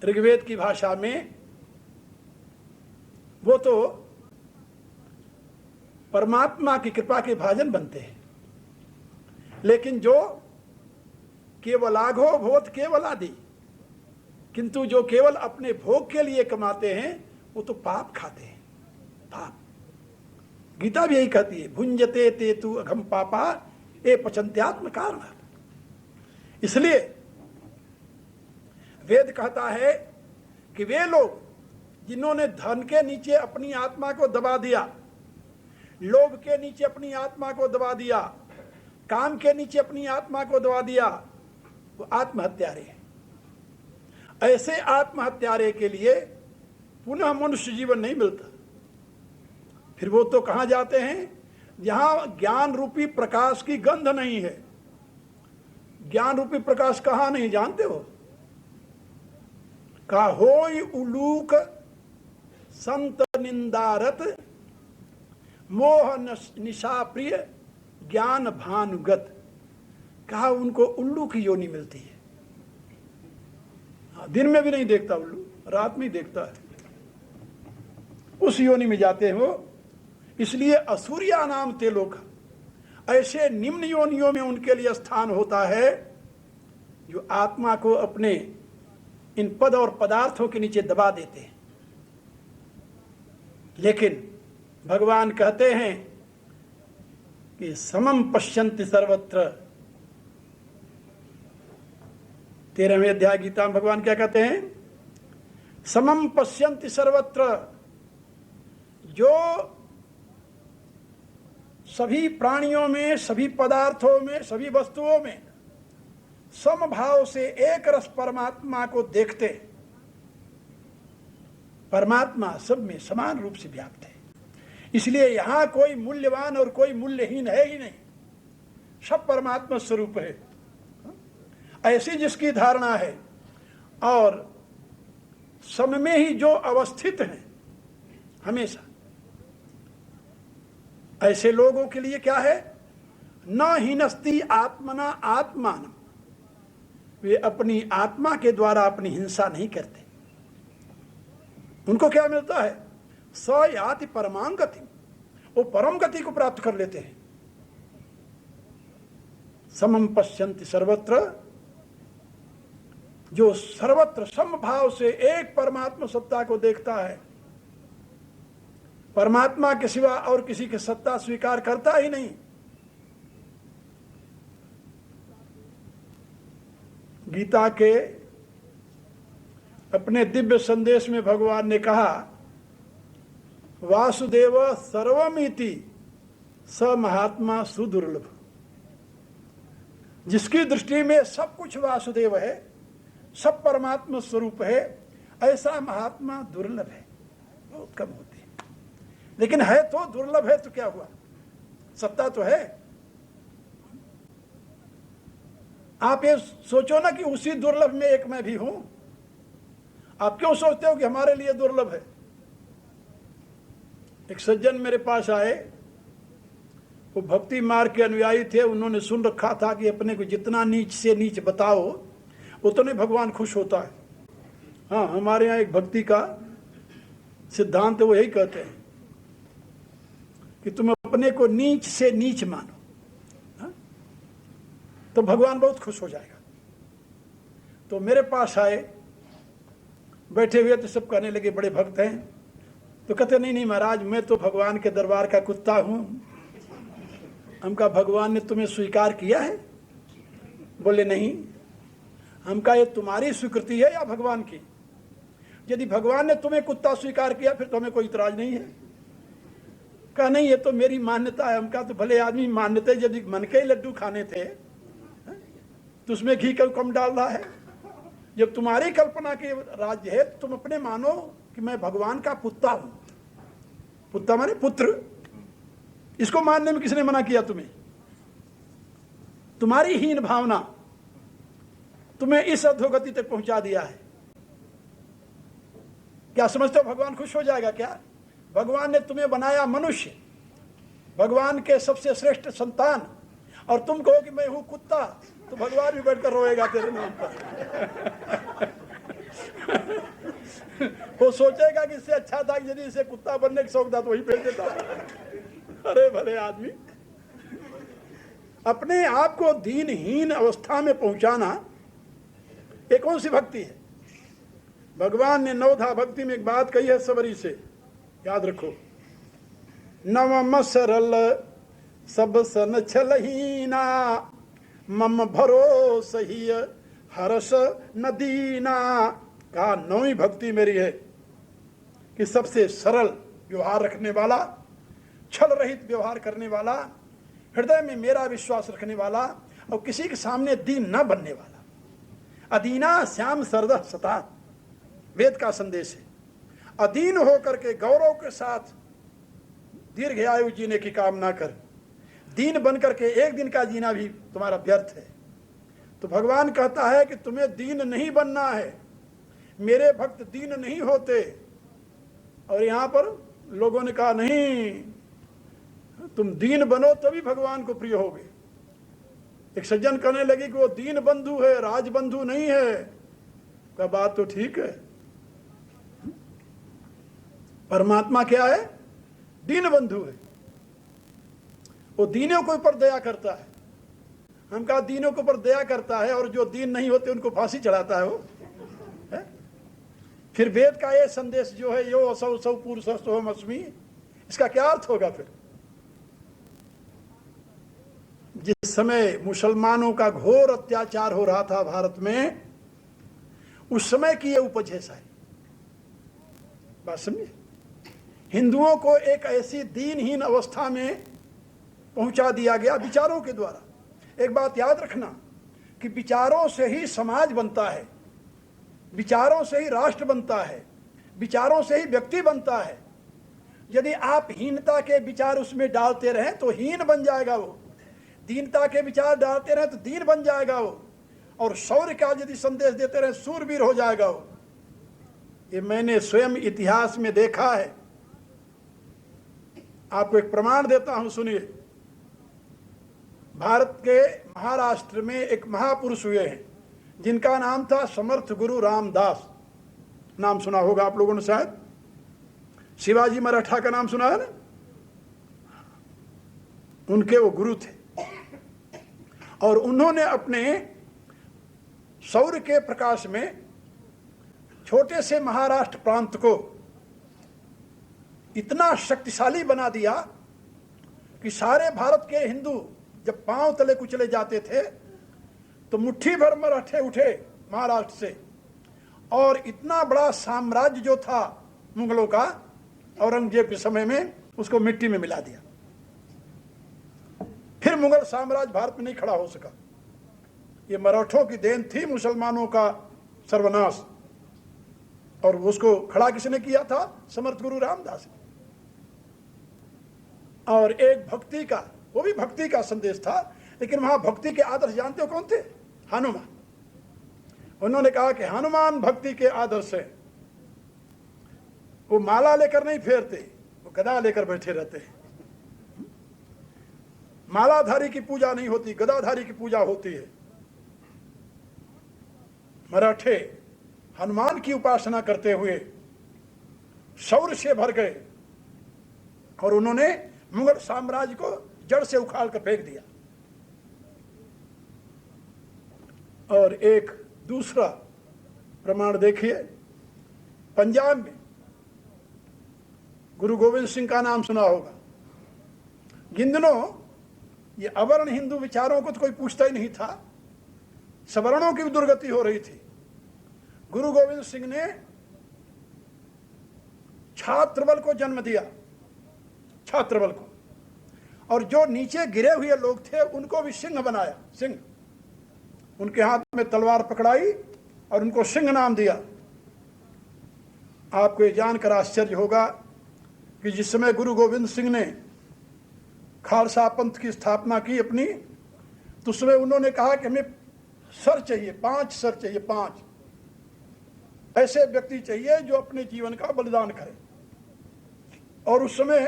ऋग्वेद की भाषा में, वो तो परमात्मा की कृपा के भाजन बनते हैं। लेकिन जो केवलाघो भोत केवलादि, किंतु जो केवल अपने भोग के लिए कमाते हैं वो तो पाप खाते हैं। पाप, गीता भी यही कहती है, भुंजते ते तु अघम पापा ए पचंत्यात्म कारण। इसलिए वेद कहता है कि वे लोग जिन्होंने धन के नीचे अपनी आत्मा को दबा दिया, लोभ के नीचे अपनी आत्मा को दबा दिया, काम के नीचे अपनी आत्मा को दबा दिया, वो आत्महत्यारे हैं। ऐसे आत्महत्यारे के लिए पुनः मनुष्य जीवन नहीं मिलता। फिर वो तो कहां जाते हैं? जहां ज्ञान रूपी प्रकाश की गंध नहीं है। ज्ञान रूपी प्रकाश कहां नहीं जानते हो? का होय उलूक संत निंदारत मोह निशा प्रिय ज्ञान भानुगत। कहा उनको उल्लू की योनि मिलती है। दिन में भी नहीं देखता उल्लू, रात में ही देखता है। उस योनि में जाते हैं वो। इसलिए असुरिया नाम ते लोग, ऐसे निम्न योनियों में उनके लिए स्थान होता है जो आत्मा को अपने इन पद और पदार्थों के नीचे दबा देते हैं। लेकिन भगवान कहते हैं कि समम पश्यन्ति सर्वत्र। 13वें अध्याय गीता में भगवान क्या कहते हैं? समम पश्यन्ति सर्वत्र। जो सभी प्राणियों में, सभी पदार्थों में, सभी वस्तुओं में समभाव से एक रस परमात्मा को देखते, परमात्मा सब में समान रूप से व्याप्त है। इसलिए यहां कोई मूल्यवान और कोई मूल्यहीन है ही नहीं, सब परमात्मा स्वरूप है। ऐसी जिसकी धारणा है और सम में ही जो अवस्थित है हमेशा, ऐसे लोगों के लिए क्या है? न हिनस्ति आत्मना आत्मान। वे अपनी आत्मा के द्वारा अपनी हिंसा नहीं करते। उनको क्या मिलता है? स याति परमां गति, वो परम गति को प्राप्त कर लेते हैं। समम पश्यन्ति सर्वत्र, जो सर्वत्र समभाव से एक परमात्मा सत्ता को देखता है, परमात्मा के सिवा और किसी की सत्ता स्वीकार करता ही नहीं। गीता के अपने दिव्य संदेश में भगवान ने कहा, वासुदेव सर्वमिति स महात्मा सुदुर्लभ। जिसकी दृष्टि में सब कुछ वासुदेव है, सब परमात्मा स्वरूप है, ऐसा महात्मा दुर्लभ है, बहुत कम होती है। लेकिन है तो दुर्लभ है, तो क्या हुआ? सत्ता तो है। आप ये सोचो ना कि उसी दुर्लभ में एक मैं भी हूं। आप क्यों सोचते हो कि हमारे लिए दुर्लभ है? एक सज्जन मेरे पास आए, वो भक्ति मार्ग के अनुयायी थे। उन्होंने सुन रखा था कि अपने को जितना नीच से नीच बताओ उतने भगवान खुश होता है। हाँ, हमारे यहाँ एक भक्ति का सिद्धांत वो यही कहते हैं कि तुम अपने को नीच से नीच मानो, हाँ? तो भगवान बहुत खुश हो जाएगा। तो मेरे पास आए, बैठे हुए तो सब कहने लगे बड़े भक्त हैं। तो कहते नहीं नहीं महाराज, मैं तो भगवान के दरबार का कुत्ता हूं। हमका भगवान ने तुम्हें स्वीकार किया है? बोले नहीं। हमका ये तुम्हारी स्वीकृति है या भगवान की? यदि भगवान ने तुम्हें कुत्ता स्वीकार किया फिर तो हमें कोई इतराज नहीं है। कहा नहीं, ये तो मेरी मान्यता है। हमका तो भले आदमी मान्यता, यदि मन के ही लड्डू खाने थे तो उसमें घी क्यों कम डाल रहा है? जब तुम्हारी कल्पना के राज्य है तुम अपने मानो कि मैं भगवान का पुत्ता हूं। पुत्ता माने पुत्र। इसको मानने में किसने मना किया तुम्हें? तुम्हारी हीन भावना तुम्हें इस अधोगति तक पहुंचा दिया है। क्या समझते हो भगवान खुश हो जाएगा क्या? भगवान ने तुम्हें बनाया मनुष्य, भगवान के सबसे श्रेष्ठ संतान, और तुम कहो कि मैं हूं कुत्ता, तो भगवान भी बैठकर रोएगा तेरे नाम पर। वो सोचेगा कि इससे अच्छा था कि यदि इसे कुत्ता बनने का शौक था तो वही भेज देता। अरे भले आदमी, अपने आप को दीनहीन अवस्था में पहुंचाना ये कौन सी भक्ति है? भगवान ने नवधा भक्ति में एक बात कही है सबरी से, याद रखो। नवम सरल सब सन छलहीना, मम भरोस ही हर्ष नदीना। कहा नौवीं भक्ति मेरी है कि सबसे सरल व्यवहार रखने वाला, छल रहित व्यवहार करने वाला, हृदय में मेरा विश्वास रखने वाला, और किसी के सामने दीन न बनने वाला। अदीना श्याम सरद सता, वेद का संदेश है। अधीन होकर के गौरव के साथ दीर्घ आयु जीने की कामना कर, दीन बनकर के एक दिन का जीना भी तुम्हारा व्यर्थ है। तो भगवान कहता है कि तुम्हें दीन नहीं बनना है, मेरे भक्त दीन नहीं होते। और यहां पर लोगों ने कहा नहीं, तुम दीन बनो तभी भगवान को प्रिय होगे। एक सज्जन कहने लगे कि वो दीन बंधु है, राज बंधु नहीं है। क्या बात तो ठीक है, परमात्मा क्या है? दीन बंधु है। वो दीनों के ऊपर दया करता है। हम कहा दीनों के ऊपर दया करता है और जो दीन नहीं होते उनको फांसी चढ़ाता है वो है? फिर वेद का ये संदेश जो है, यो असौ सौ पुरुषोहम अस्मि, इसका क्या अर्थ होगा? फिर जिस समय मुसलमानों का घोर अत्याचार हो रहा था भारत में, उस समय की ये उपज है सारी बात, समझे? हिंदुओं को एक ऐसी दीनहीन अवस्था में पहुंचा दिया गया विचारों के द्वारा। एक बात याद रखना कि विचारों से ही समाज बनता है, विचारों से ही राष्ट्र बनता है, विचारों से ही व्यक्ति बनता है। यदि आप हीनता के विचार उसमें डालते रहें तो हीन बन जाएगा वो, दीनता के विचार डालते रहें तो दीन बन जाएगा वो, और शौर्य का यदि संदेश देते रहें सूरवीर हो जाएगा वो। ये मैंने स्वयं इतिहास में देखा है। आपको एक प्रमाण देता हूं, सुनिए। भारत के महाराष्ट्र में एक महापुरुष हुए हैं जिनका नाम था समर्थ गुरु रामदास। नाम सुना होगा आप लोगों ने शायद। शिवाजी मराठा का नाम सुना है ना? उनके वो गुरु थे, और उन्होंने अपने शौर्य के प्रकाश में छोटे से महाराष्ट्र प्रांत को इतना शक्तिशाली बना दिया कि सारे भारत के हिंदू जब पांव तले कुचले जाते थे तो मुट्ठी भर मराठे उठे महाराष्ट्र से, और इतना बड़ा साम्राज्य जो था मुगलों का औरंगजेब के समय में, उसको मिट्टी में मिला दिया। फिर मुगल साम्राज्य भारत में नहीं खड़ा हो सका। ये मराठों की देन थी, मुसलमानों का सर्वनाश, और उसको खड़ा किसने किया था? समर्थ गुरु रामदास ने। और एक भक्ति का, वो भी भक्ति का संदेश था, लेकिन वहां भक्ति के आदर्श जानते हो कौन थे? हनुमान। उन्होंने कहा कि हनुमान भक्ति के आदर्श है। वो माला लेकर नहीं फेरते, वो गदा लेकर बैठे रहते हैं। मालाधारी की पूजा नहीं होती, गदाधारी की पूजा होती है। मराठे हनुमान की उपासना करते हुए शौर्य से भर गए, और उन्होंने मुगल साम्राज्य को जड़ से उखाड़ कर फेंक दिया। और एक दूसरा प्रमाण देखिए, पंजाब में गुरु गोविंद सिंह का नाम सुना होगा। जिन दिनों ये अवर्ण हिंदू विचारों को तो कोई पूछता ही नहीं था, सवर्णों की भी दुर्गति हो रही थी। गुरु गोविंद सिंह ने छात्र बल को जन्म दिया, छात्र बल को, और जो नीचे गिरे हुए लोग थे उनको भी सिंह बनाया। सिंह, उनके हाथ में तलवार पकड़ाई और उनको सिंह नाम दिया। आपको ये जानकर आश्चर्य होगा कि जिस समय गुरु गोविंद सिंह ने खालसा पंथ की स्थापना की अपनी, तो उस समय उन्होंने कहा कि हमें सर चाहिए, 5 सर चाहिए, 5। ऐसे व्यक्ति चाहिए जो अपने जीवन का बलिदान करे। और उस समय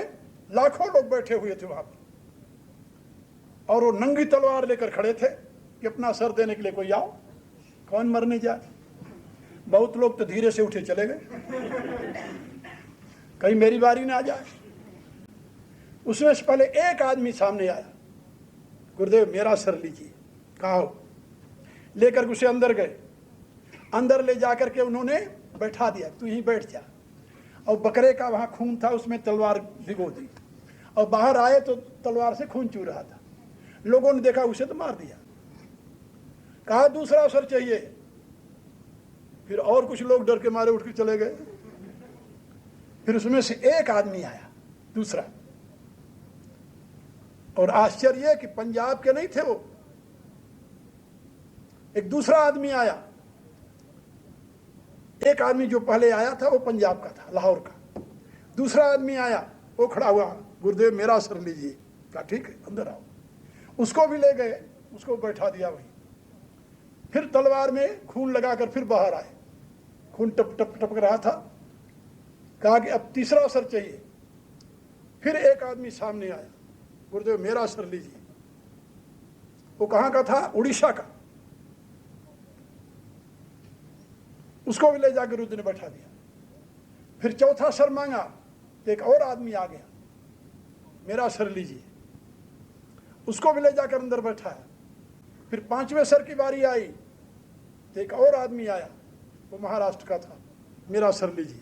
लाखों लोग बैठे हुए थे वहां पर, और वो नंगी तलवार लेकर खड़े थे कि अपना सर देने के लिए कोई आओ, कौन मरने जाए। बहुत लोग तो धीरे से उठे चले गए, कहीं मेरी बारी ना आ जाए। उसमें से पहले एक आदमी सामने आया, गुरुदेव मेरा सर लीजिए। कहा हो, लेकर उसे अंदर गए। अंदर ले जाकर के उन्होंने बैठा दिया, तू यहीं बैठ जा। और बकरे का वहां खून था, उसमें तलवार भिगो दी, और बाहर आए तो तलवार से खून चू रहा था। लोगों ने देखा, उसे तो मार दिया। कहा दूसरा अवसर चाहिए। फिर और कुछ लोग डर के मारे उठ के चले गए। फिर उसमें से एक आदमी आया, दूसरा, और आश्चर्य कि पंजाब के नहीं थे वो। एक दूसरा आदमी आया। एक आदमी जो पहले आया था वो पंजाब का था, लाहौर का। दूसरा आदमी आया, वो खड़ा हुआ, गुरुदेव मेरा सर लीजिए। कहा ठीक है, अंदर आओ। उसको भी ले गए, उसको बैठा दिया वहीं। फिर तलवार में खून लगाकर फिर बाहर आए, खून टप टप टपक रहा था। कहा कि अब तीसरा सर चाहिए। फिर एक आदमी सामने आया, गुरुदेव मेरा सर लीजिए। वो कहाँ का था? उड़ीसा का। उसको भी ले जाकर रुद्र ने बैठा दिया। फिर चौथा सर मांगा तो एक और आदमी आ गया, मेरा सर लीजिए। उसको भी ले जाकर अंदर बैठाया। फिर पांचवें सर की बारी आई तो एक और आदमी आया, वो महाराष्ट्र का था, मेरा सर लीजिए।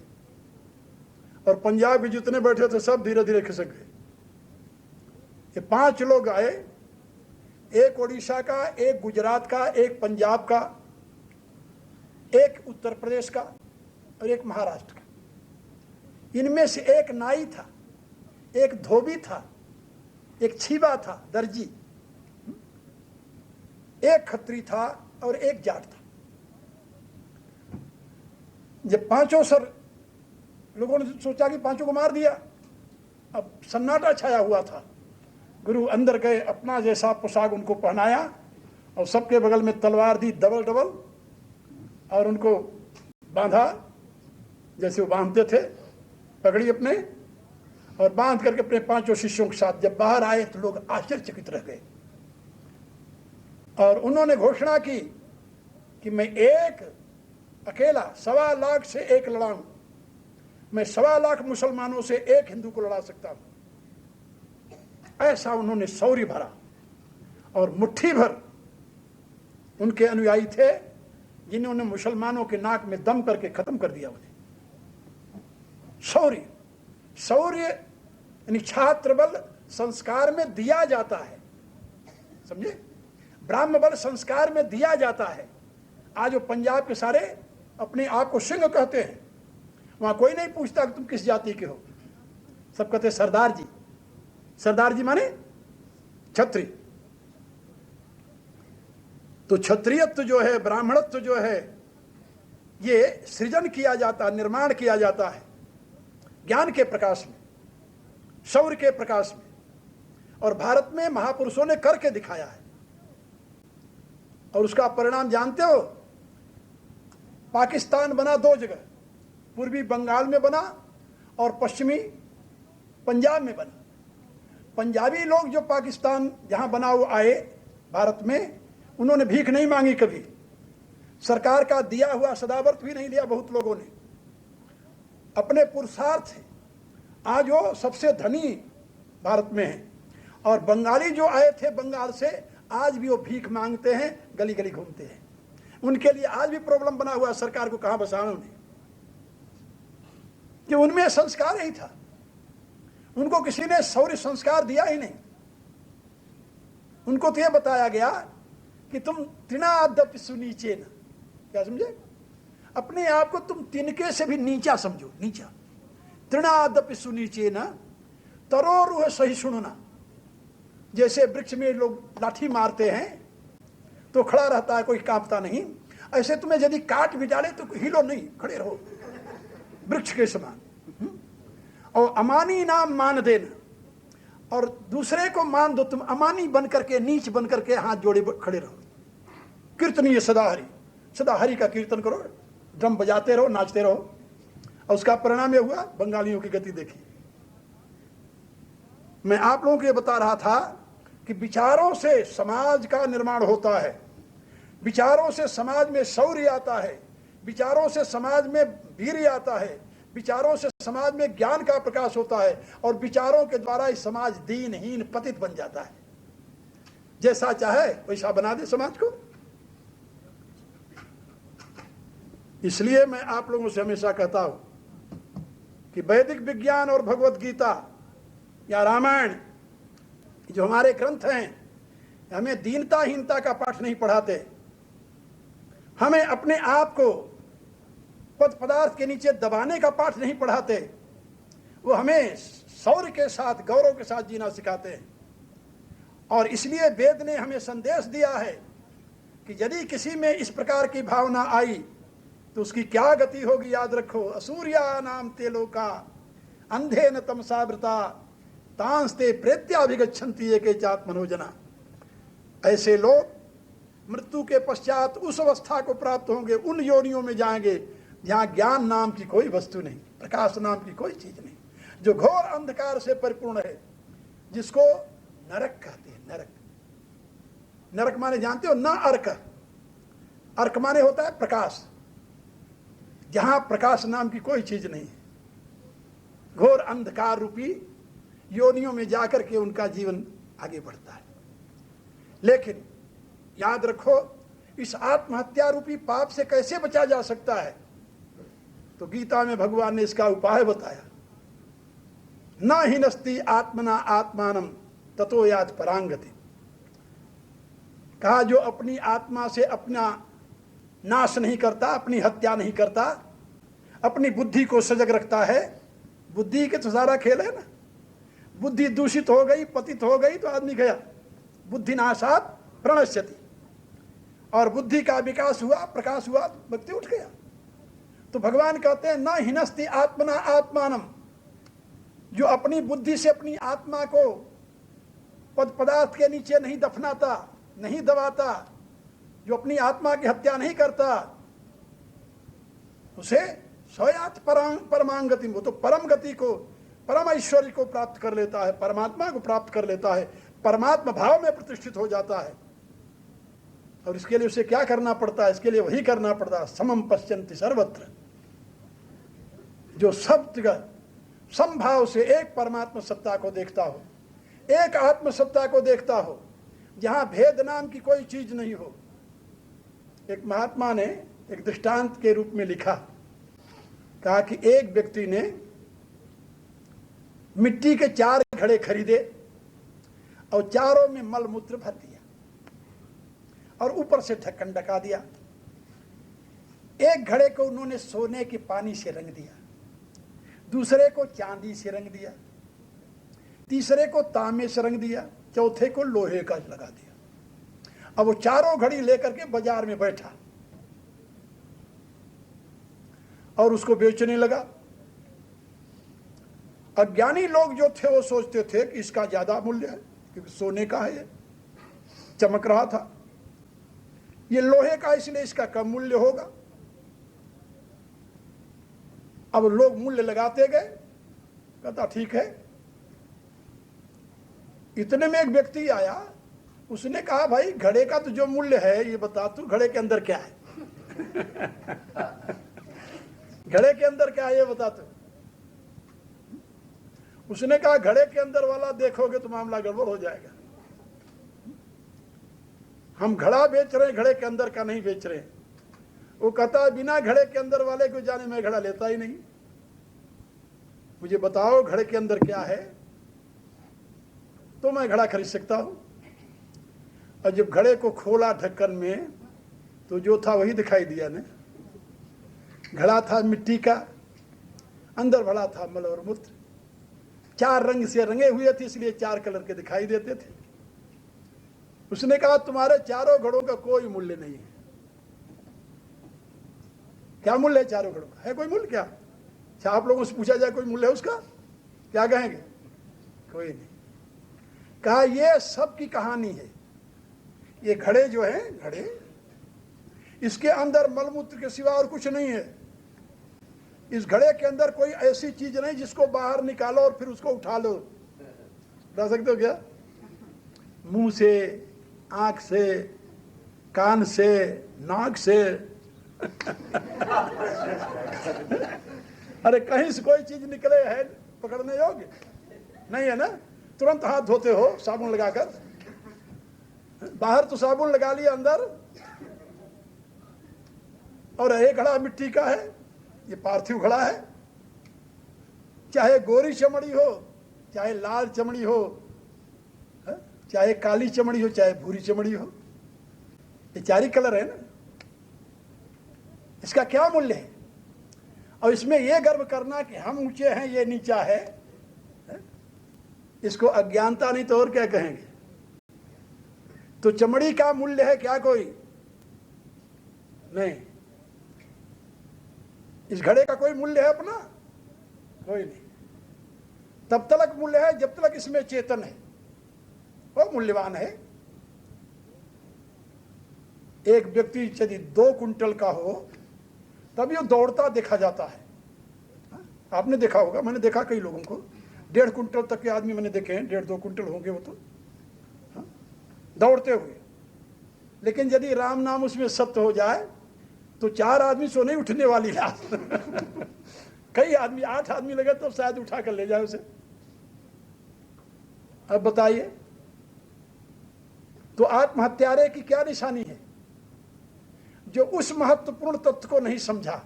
और पंजाब में जितने बैठे थे सब धीरे धीरे खिसक गए। ये 5 लोग आए, एक उड़ीसा का, एक गुजरात का, एक पंजाब का, एक उत्तर प्रदेश का और एक महाराष्ट्र का। इनमें से एक नाई था, एक धोबी था, एक छीबा था, दर्जी, एक खत्री था और एक जाट था। जब पांचों सर, लोगों ने सोचा कि पांचों को मार दिया। अब सन्नाटा छाया हुआ था। गुरु अंदर गए, अपना जैसा पोशाक उनको पहनाया और सबके बगल में तलवार दी डबल डबल, और उनको बांधा जैसे वो बांधते थे, पगड़ी अपने, और बांध करके अपने 5 शिष्यों के साथ जब बाहर आए तो लोग आश्चर्यचकित रह गए। और उन्होंने घोषणा की कि मैं एक अकेला 1.25 लाख से एक लड़ा हूं, मैं 1.25 लाख मुसलमानों से एक हिंदू को लड़ा सकता हूं। ऐसा उन्होंने शौर्य भरा। और मुट्ठी भर उनके अनुयायी थे जिन्होंने मुसलमानों के नाक में दम करके खत्म कर दिया उन्हें। शौर्य, शौर्य यानी छात्र बल संस्कार में दिया जाता है, समझे? ब्राह्म बल संस्कार में दिया जाता है। आज वो पंजाब के सारे अपने आप को सिंह कहते हैं, वहां कोई नहीं पूछता कि तुम किस जाति के हो, सब कहते सरदार जी। सरदार जी माने क्षत्रिय। तो क्षत्रियत्व जो है, ब्राह्मणत्व जो है, ये सृजन किया जाता, निर्माण किया जाता है ज्ञान के प्रकाश में, शौर्य के प्रकाश में। और भारत में महापुरुषों ने करके दिखाया है। और उसका परिणाम जानते हो? पाकिस्तान बना 2 जगह, पूर्वी बंगाल में बना और पश्चिमी पंजाब में बना। पंजाबी लोग जो पाकिस्तान जहां बना वो आए भारत में, उन्होंने भीख नहीं मांगी कभी, सरकार का दिया हुआ सदावर्त भी नहीं लिया। बहुत लोगों ने अपने पुरुषार्थ से आज वो सबसे धनी भारत में है। और बंगाली जो आए थे बंगाल से, आज भी वो भीख मांगते हैं, गली गली घूमते हैं। उनके लिए आज भी प्रॉब्लम बना हुआ, सरकार को कहां बसाना उन्हें, कि उनमें संस्कार ही था। उनको किसी ने शौर्य संस्कार दिया ही नहीं। उनको तो यह बताया गया कि तुम तृणादपि सुनीचे न, क्या समझे? अपने आप को तुम तिनके से भी नीचा समझो, नीचा। तृणादपि सुनीचे न तरोरुह सहिष्णुना। जैसे वृक्ष में लोग लाठी मारते हैं तो खड़ा रहता है, कोई कांपता नहीं, ऐसे तुम्हें यदि काट भी डाले तो हिलो नहीं, खड़े रहो वृक्ष के समान। और अमानी नाम मान देना, और दूसरे को मान दो, तुम अमानी बन करके, नीच बन करके हाथ जोड़े खड़े रहो। कीर्तनीय सदा हरि, सदा हरि का कीर्तन करो, ड्रम बजाते रहो, नाचते रहो, और उसका परिणाम यह हुआ, बंगालियों की गति देखी। मैं आप लोगों को ये बता रहा था कि विचारों से समाज का निर्माण होता है, विचारों से समाज में शौर्य आता है, विचारों से समाज में वीर्य आता है, विचारों से समाज में ज्ञान का प्रकाश होता है, और विचारों के द्वारा इस समाज दीनहीन पतित बन जाता है। जैसा चाहे वैसा बना दे समाज को। इसलिए मैं आप लोगों से हमेशा कहता हूं कि वैदिक विज्ञान और भगवत गीता या रामायण जो हमारे ग्रंथ हैं, हमें दीनताहीनता का पाठ नहीं पढ़ाते, हमें अपने आप को पद पदार्थ के नीचे दबाने का पाठ नहीं पढ़ाते, वो हमें शौर्य के साथ, गौरव के साथ जीना सिखाते हैं। और इसलिए वेद ने हमें संदेश दिया है कि यदि किसी में इस प्रकार की भावना आई तो उसकी क्या गति होगी, याद रखो। असूर्या नाम ते लोका अंधे न तमसावृता तांस्ते प्रेत्याभिगच्छन्ति एकेचात्मनोजना। ऐसे लोग मृत्यु के पश्चात उस अवस्था को प्राप्त होंगे, उन योनियों में जाएंगे जहां ज्ञान नाम की कोई वस्तु नहीं, प्रकाश नाम की कोई चीज नहीं, जो घोर अंधकार से परिपूर्ण है, जिसको नरक कहते हैं। नरक, नरक माने जानते हो ना, अर्क, अर्क माने होता है प्रकाश, जहां प्रकाश नाम की कोई चीज नहीं है। घोर अंधकार रूपी योनियों में जाकर के उनका जीवन आगे बढ़ता है। लेकिन याद रखो, इस आत्महत्या रूपी पाप से कैसे बचा जा सकता है, तो गीता में भगवान ने इसका उपाय बताया। न हिनस्ति आत्मना आत्मानम ततो यात परांगति। कहा, जो अपनी आत्मा से अपना नाश नहीं करता, अपनी हत्या नहीं करता, अपनी बुद्धि को सजग रखता है। बुद्धि के तो सारा खेल है ना। बुद्धि दूषित हो गई, पतित हो गई तो आदमी गया। बुद्धि नाशात प्रणश्यति, और बुद्धि का विकास हुआ, प्रकाश हुआ, व्यक्ति उठ गया। तो भगवान कहते हैं, न हिनस्ति आत्मना आत्मानम, जो अपनी बुद्धि से अपनी आत्मा को पद पदार्थ के नीचे नहीं दफनाता, नहीं दबाता, जो अपनी आत्मा की हत्या नहीं करता, उसे स्वयात परमांगति, वो तो परम गति को, परम ऐश्वर्य को प्राप्त कर लेता है, परमात्मा को प्राप्त कर लेता है, परमात्मा भाव में प्रतिष्ठित हो जाता है। और इसके लिए उसे क्या करना पड़ता है? इसके लिए वही करना पड़ता है, समम पश्यन्ति सर्वत्र, जो सब जगह समभाव से एक परमात्मा सत्ता को देखता हो, एक आत्म सत्ता को देखता हो, जहां भेद नाम की कोई चीज नहीं हो। एक महात्मा ने एक दृष्टांत के रूप में लिखा, कहा कि एक व्यक्ति ने मिट्टी के 4 घड़े खरीदे और चारों में मल मूत्र भर दिया और ऊपर से ढक्कन ढका दिया। एक घड़े को उन्होंने सोने के पानी से रंग दिया, दूसरे को चांदी से रंग दिया, तीसरे को तांबे से रंग दिया, चौथे को लोहे का लगा दिया। अब वो चारों घड़ी लेकर के बाजार में बैठा और उसको बेचने लगा। अज्ञानी लोग जो थे वो सोचते थे कि इसका ज्यादा मूल्य है, क्योंकि सोने का है, ये चमक रहा था। ये लोहे का, इसलिए इसका कम मूल्य होगा। अब लोग मूल्य लगाते गए, कहता ठीक है। इतने में एक व्यक्ति आया, उसने कहा, भाई घड़े का तो जो मूल्य है ये बता, तू घड़े के अंदर क्या है? घड़े के अंदर क्या है ये बता तू। उसने कहा, घड़े के अंदर वाला देखोगे तो मामला गड़बड़ हो जाएगा। हम घड़ा बेच रहे हैं, घड़े के अंदर का नहीं बेच रहे। वो कहता है, बिना घड़े के अंदर वाले को जाने मैं घड़ा लेता ही नहीं। मुझे बताओ घड़े के अंदर क्या है तो मैं घड़ा खरीद सकता हूं। और जब घड़े को खोला ढक्कन में तो जो था वही दिखाई दिया ने। घड़ा था मिट्टी का, अंदर भरा था मल और मूत्र। 4 रंग से रंगे हुए थे, इसलिए 4 कलर के दिखाई देते थे। उसने कहा, तुम्हारे चारों घड़ों का कोई मूल्य नहीं है। क्या मूल्य है चारों घड़ों का? है कोई मूल्य क्या? अच्छा, आप लोगों से पूछा जाए कोई मूल्य है उसका, क्या कहेंगे? कोई नहीं। कहा, ये सब की कहानी है। ये घड़े जो है, घड़े इसके अंदर मलमूत्र के सिवा और कुछ नहीं है। इस घड़े के अंदर कोई ऐसी चीज नहीं जिसको बाहर निकालो और फिर उसको उठा लो। बता सकते हो क्या? मुंह से, आंख से, कान से, नाक से अरे कहीं से कोई चीज निकले है पकड़ने योग्य नहीं है ना। तुरंत हाथ धोते हो साबुन लगाकर, बाहर तो साबुन लगा लिया, अंदर और एक घड़ा मिट्टी का है, ये पार्थिव घड़ा है। चाहे गोरी चमड़ी हो, चाहे लाल चमड़ी हो, चाहे काली चमड़ी हो, चाहे भूरी चमड़ी हो, ये चार कलर है ना। इसका क्या मूल्य है? और इसमें यह गर्व करना कि हम ऊंचे हैं ये नीचा है, इसको अज्ञानता नहीं तो और क्या कहेंगे। तो चमड़ी का मूल्य है क्या कोई? नहीं। इस घड़े का कोई मूल्य है अपना? कोई नहीं। तब तक मूल्य है जब तक इसमें चेतन है, वो मूल्यवान है। एक व्यक्ति यदि 2 कुंटल का हो तभी वो दौड़ता देखा जाता है। आपने देखा होगा, मैंने देखा कई लोगों को, 1.5 कुंटल तक के आदमी मैंने देखे हैं, 1.5-2 कुंटल होंगे वो तो दौड़ते हुए। लेकिन यदि राम नाम उसमें सत्य हो जाए तो 4 आदमी सो नहीं उठने वाली लाश कई आदमी, 8 आदमी लगे तो शायद उठा कर ले जाए उसे। अब बताइए, तो आत्महत्यारे की क्या निशानी है? जो उस महत्वपूर्ण तत्व को नहीं समझा,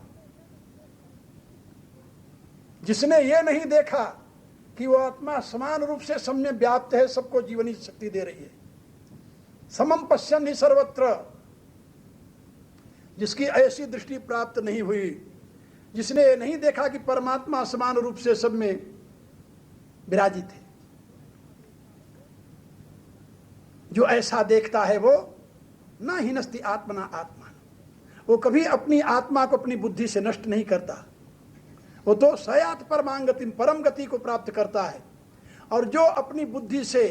जिसने ये नहीं देखा कि वो आत्मा समान रूप से सब में व्याप्त है, सबको जीवनी शक्ति दे रही है, समम पश्यन् ही सर्वत्र। जिसकी ऐसी दृष्टि प्राप्त नहीं हुई, जिसने ये नहीं देखा कि परमात्मा समान रूप से सब में विराजित है, जो ऐसा देखता है वो ना हिनस्ति आत्मना आत्मा, वो कभी अपनी आत्मा को अपनी बुद्धि से नष्ट नहीं करता। वो तो सयात परमांगति, परम गति को प्राप्त करता है। और जो अपनी बुद्धि से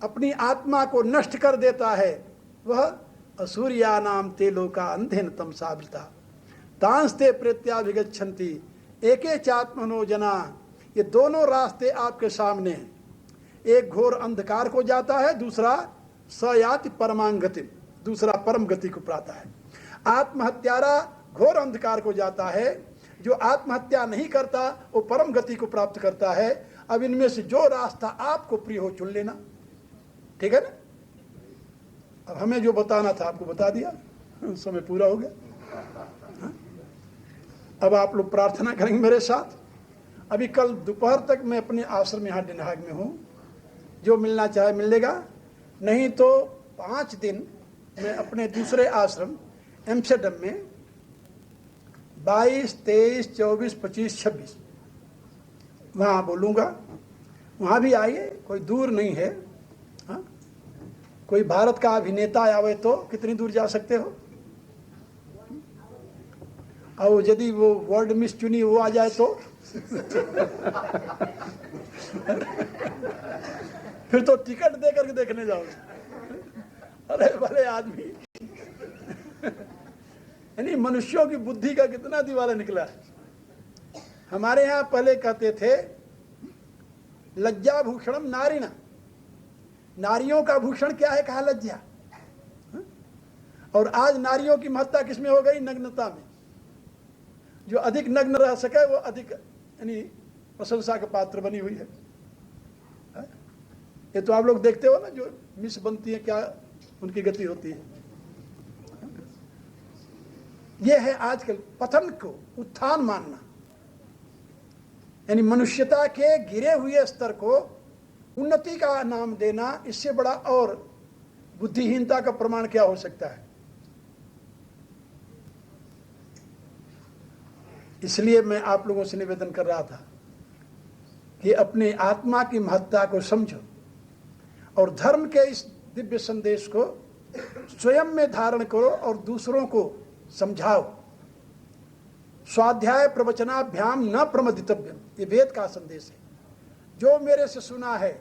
अपनी आत्मा को नष्ट कर देता है वह असूर्या नाम ते लोका अंधेन तमसावृता तांस्ते प्रत्याभिगच्छन्ति एके चात्मनो जना। ये दोनों रास्ते आपके सामने हैं। एक घोर अंधकार को जाता है, दूसरा सयाति परमांगति, दूसरा परम गति को प्राप्त है। आत्महत्यारा घोर अंधकार को जाता है, जो आत्महत्या नहीं करता वो परम गति को प्राप्त करता है। अब इनमें से जो रास्ता आपको प्रिय हो चुन लेना, ठीक है ना। अब हमें जो बताना था आपको बता दिया, समय पूरा हो गया। अब आप लोग प्रार्थना करेंगे मेरे साथ। अभी कल दोपहर तक मैं अपने आश्रम यहाँ डेनहाग में हूँ, जो मिलना चाहे मिलेगा, नहीं तो 5 दिन मैं अपने दूसरे आश्रम एम्स्टर्डम में 22, 23, 24, 25, 26 वहाँ बोलूँगा। वहाँ भी आइए, कोई दूर नहीं है। हाँ, कोई भारत का अभिनेता आवे तो कितनी दूर जा सकते हो। और यदि वो वर्ल्ड मिस चुनी वो आ जाए तो फिर तो टिकट दे करके देखने जाओगे। अरे भले आदमी यानी मनुष्यों की बुद्धि का कितना दिवाला निकला है। हमारे यहाँ पहले कहते थे लज्जा भूषणम नारिणा, नारियों का भूषण क्या है, कहा लज्जा। और आज नारियों की महत्ता किसमें हो गई? नग्नता में। जो अधिक नग्न रह सके वो अधिक यानी प्रशंसा का पात्र बनी हुई है। ये तो आप लोग देखते हो ना, जो मिस बनती है क्या उनकी गति होती है। यह है आजकल पतन को उत्थान मानना, यानी मनुष्यता के गिरे हुए स्तर को उन्नति का नाम देना। इससे बड़ा और बुद्धिहीनता का प्रमाण क्या हो सकता है। इसलिए मैं आप लोगों से निवेदन कर रहा था कि अपनी आत्मा की महत्ता को समझो और धर्म के इस दिव्य संदेश को स्वयं में धारण करो और दूसरों को समझाओ। स्वाध्याय प्रवचनाभ्याम न प्रमदितव्यम, ये वेद का संदेश है। जो मेरे से सुना है,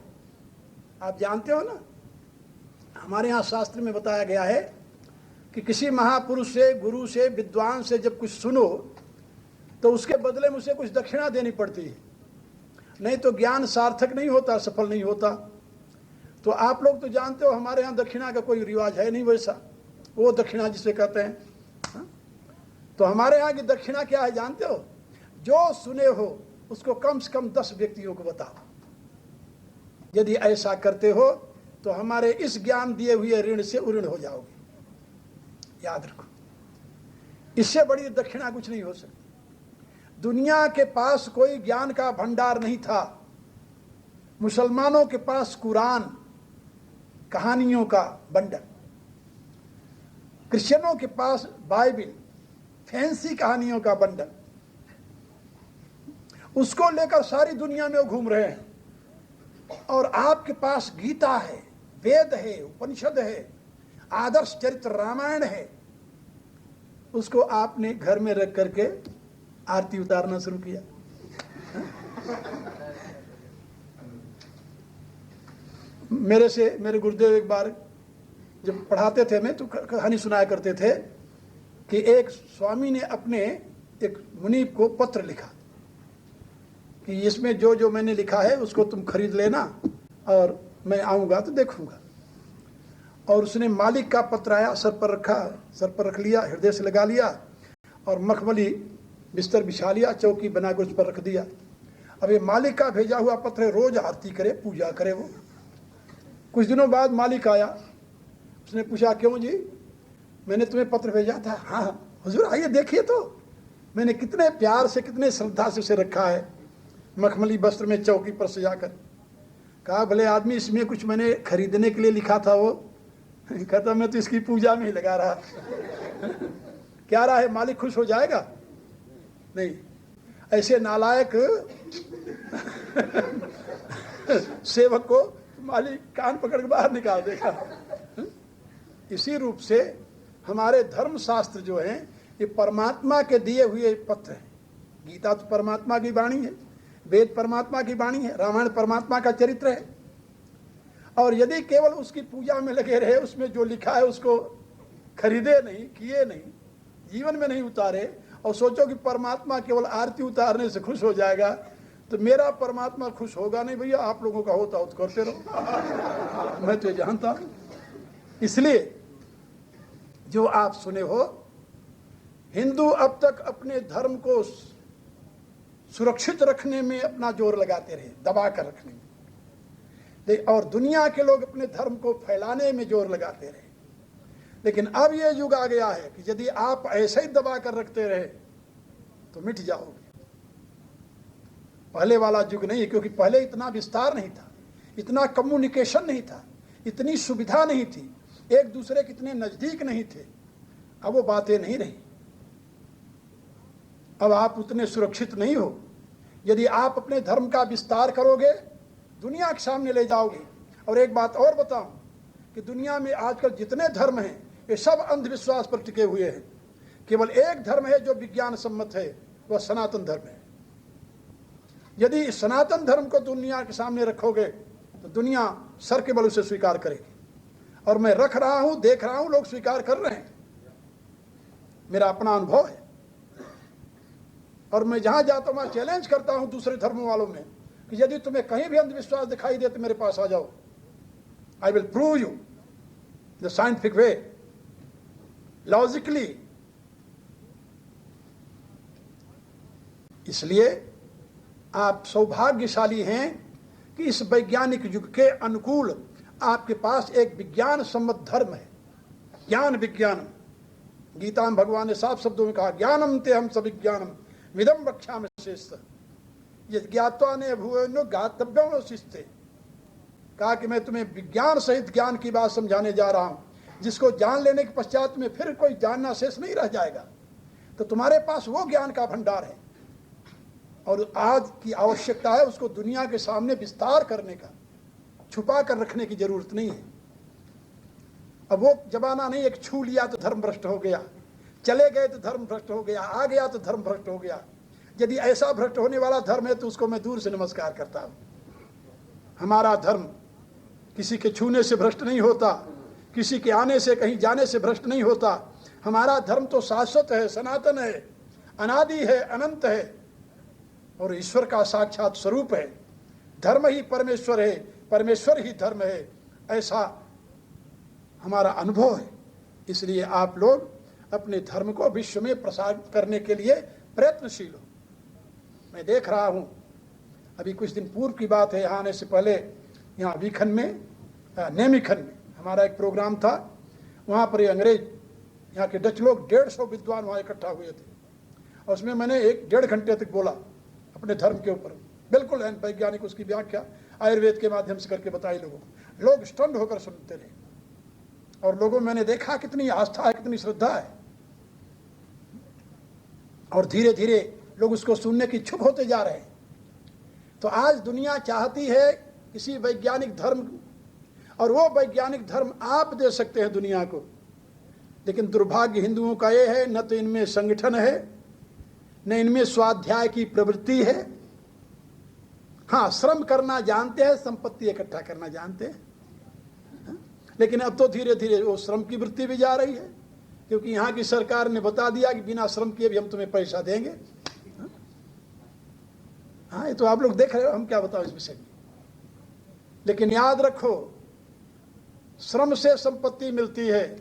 आप जानते हो ना, हमारे यहाँ शास्त्र में बताया गया है कि किसी महापुरुष से, गुरु से, विद्वान से जब कुछ सुनो तो उसके बदले में उसे कुछ दक्षिणा देनी पड़ती है, नहीं तो ज्ञान सार्थक नहीं होता, सफल नहीं होता। तो आप लोग तो जानते हो हमारे यहाँ दक्षिणा का कोई रिवाज है नहीं वैसा, वो दक्षिणा जिसे कहते हैं। तो हमारे यहाँ की दक्षिणा क्या है जानते हो? जो सुने हो उसको कम से कम 10 व्यक्तियों को बताओ। यदि ऐसा करते हो तो हमारे इस ज्ञान दिए हुए ऋण से उऋण हो जाओगे, याद रखो। इससे बड़ी दक्षिणा कुछ नहीं हो सकती। दुनिया के पास कोई ज्ञान का भंडार नहीं था। मुसलमानों के पास कुरान, कहानियों का बंडल, क्रिश्चियनों के पास बाइबिल, फैंसी कहानियों का बंडल, उसको लेकर सारी दुनिया में वो घूम रहे हैं। और आपके पास गीता है, वेद है, उपनिषद है, आदर्श चरित्र रामायण है, उसको आपने घर में रख करके आरती उतारना शुरू किया। मेरे गुरुदेव एक बार जब पढ़ाते थे मैं तो कहानी सुनाया करते थे कि एक स्वामी ने अपने एक मुनीब को पत्र लिखा कि इसमें जो जो मैंने लिखा है उसको तुम खरीद लेना और मैं आऊँगा तो देखूँगा। और उसने मालिक का पत्र आया, सर पर रख लिया, हृदय से लगा लिया और मखमली बिस्तर बिछा लिया, चौकी बना कर उस पर रख दिया। अब ये मालिक का भेजा हुआ पत्र है, रोज आरती करे, पूजा करे वो। कुछ दिनों बाद मालिक आया, उसने पूछा क्यों जी, मैंने तुम्हें पत्र भेजा था। हाँ हुजूर आइए देखिए तो मैंने कितने प्यार से, कितने श्रद्धा से उसे रखा है, मखमली वस्त्र में चौकी पर सजाकर। कहा भले आदमी, इसमें कुछ मैंने खरीदने के लिए लिखा था। वो कहता मैं तो इसकी पूजा में ही लगा रहा। क्या रहा है, मालिक खुश हो जाएगा? नहीं। ऐसे नालायक सेवक को मालिक कान पकड़ के बाहर निकाल देगा। इसी रूप से हमारे धर्म शास्त्र जो हैं ये परमात्मा के दिए हुए पत्र हैं। गीता तो परमात्मा की वाणी है, वेद परमात्मा की वाणी है, रामायण परमात्मा का चरित्र है। और यदि केवल उसकी पूजा में लगे रहे, उसमें जो लिखा है उसको खरीदे नहीं, किए नहीं, जीवन में नहीं उतारे और सोचो कि परमात्मा केवल आरती उतारने से खुश हो जाएगा, तो मेरा परमात्मा खुश होगा नहीं भैया। आप लोगों का होता हो तो करते रहो, मैं तो जानता हूं। इसलिए जो आप सुने हो, हिंदू अब तक अपने धर्म को सुरक्षित रखने में अपना जोर लगाते रहे, दबा कर रखने में, और दुनिया के लोग अपने धर्म को फैलाने में जोर लगाते रहे। लेकिन अब यह युग आ गया है कि यदि आप ऐसे ही दबा कर रखते रहे तो मिट जाओगे। पहले वाला युग नहीं है, क्योंकि पहले इतना विस्तार नहीं था, इतना कम्युनिकेशन नहीं था, इतनी सुविधा नहीं थी, एक दूसरे के इतने नजदीक नहीं थे। अब वो बातें नहीं रही। अब आप उतने सुरक्षित नहीं हो। यदि आप अपने धर्म का विस्तार करोगे, दुनिया के सामने ले जाओगे। और एक बात और बताऊं कि दुनिया में आजकल जितने धर्म हैं ये सब अंधविश्वास पर टिके हुए हैं। केवल एक धर्म है जो विज्ञान सम्मत है, वह सनातन धर्म है। यदि इस सनातन धर्म को दुनिया के सामने रखोगे तो दुनिया सर के बल उसे स्वीकार करेगी। और मैं रख रहा हूं, देख रहा हूं, लोग स्वीकार कर रहे हैं, मेरा अपना अनुभव है। और मैं जहां जाता हूं वहां चैलेंज करता हूं दूसरे धर्मों वालों में कि यदि तुम्हें कहीं भी अंधविश्वास दिखाई दे तो मेरे पास आ जाओ, I will prove you the scientific way, logically. इसलिए आप सौभाग्यशाली हैं कि इस वैज्ञानिक युग के अनुकूल आपके पास एक विज्ञान सम्मत धर्म है, ज्ञान विज्ञानम। गीता में भगवान ने साफ शब्दों में कहा, ज्ञानम ते हम सविज्ञानम विदम वक्ष्यामि शेषतः, ये ज्ञात्वा ने भुवनो ज्ञातव्यम शिष्टे। कहा कि मैं तुम्हें विज्ञान सहित ज्ञान की बात समझाने जा रहा हूं, जिसको जान लेने के पश्चात तुम्हें फिर कोई जानना शेष नहीं रह जाएगा। तो तुम्हारे पास वो ज्ञान का भंडार है और आज की आवश्यकता है उसको दुनिया के सामने विस्तार करने का, छुपा कर रखने की जरूरत नहीं है। अब वो जमाना नहीं एक छू लिया तो धर्म भ्रष्ट हो गया, चले गए तो धर्म भ्रष्ट हो गया, आ गया तो धर्म भ्रष्ट हो गया। यदि ऐसा भ्रष्ट होने वाला धर्म है तो उसको मैं दूर से नमस्कार करता हूं। हमारा धर्म किसी के छूने से भ्रष्ट नहीं होता, किसी के आने से कहीं जाने से भ्रष्ट नहीं होता। हमारा धर्म तो शाश्वत है, सनातन है, अनादि है, अनंत है और ईश्वर का साक्षात स्वरूप है। धर्म ही परमेश्वर है, परमेश्वर ही धर्म है, ऐसा हमारा अनुभव है। इसलिए आप लोग अपने धर्म को विश्व में प्रसारित करने के लिए प्रयत्नशील हो। मैं देख रहा हूँ, अभी कुछ दिन पूर्व की बात है, यहाँ आने से पहले यहाँ वीखन में, नेमिखन में हमारा एक प्रोग्राम था। वहाँ पर ये अंग्रेज, यहाँ के डच लोग 150 विद्वान वहाँ इकट्ठा हुए थे और उसमें मैंने 1-1.5 घंटे तक बोला अपने धर्म के ऊपर, बिल्कुल वैज्ञानिक उसकी व्याख्या आयुर्वेद के माध्यम से करके बताई लोगों को। लोग स्टंड होकर सुनते रहे और लोगों में मैंने देखा कितनी आस्था है, कितनी श्रद्धा है और धीरे धीरे लोग उसको सुनने की इच्छुक होते जा रहे हैं। तो आज दुनिया चाहती है किसी वैज्ञानिक धर्म, और वो वैज्ञानिक धर्म आप दे सकते हैं दुनिया को। लेकिन दुर्भाग्य हिंदुओं का ये है, न तो इनमें संगठन है, न इनमें स्वाध्याय की प्रवृत्ति है। हाँ, श्रम करना जानते हैं, संपत्ति इकट्ठा करना जानते हैं, लेकिन अब तो धीरे धीरे वो श्रम की वृत्ति भी जा रही है, क्योंकि यहाँ की सरकार ने बता दिया कि बिना श्रम किए भी हम तुम्हें पैसा देंगे। हाँ, ये तो आप लोग देख रहे हो, हम क्या बताओ इस विषय में। लेकिन याद रखो, श्रम से संपत्ति मिलती है,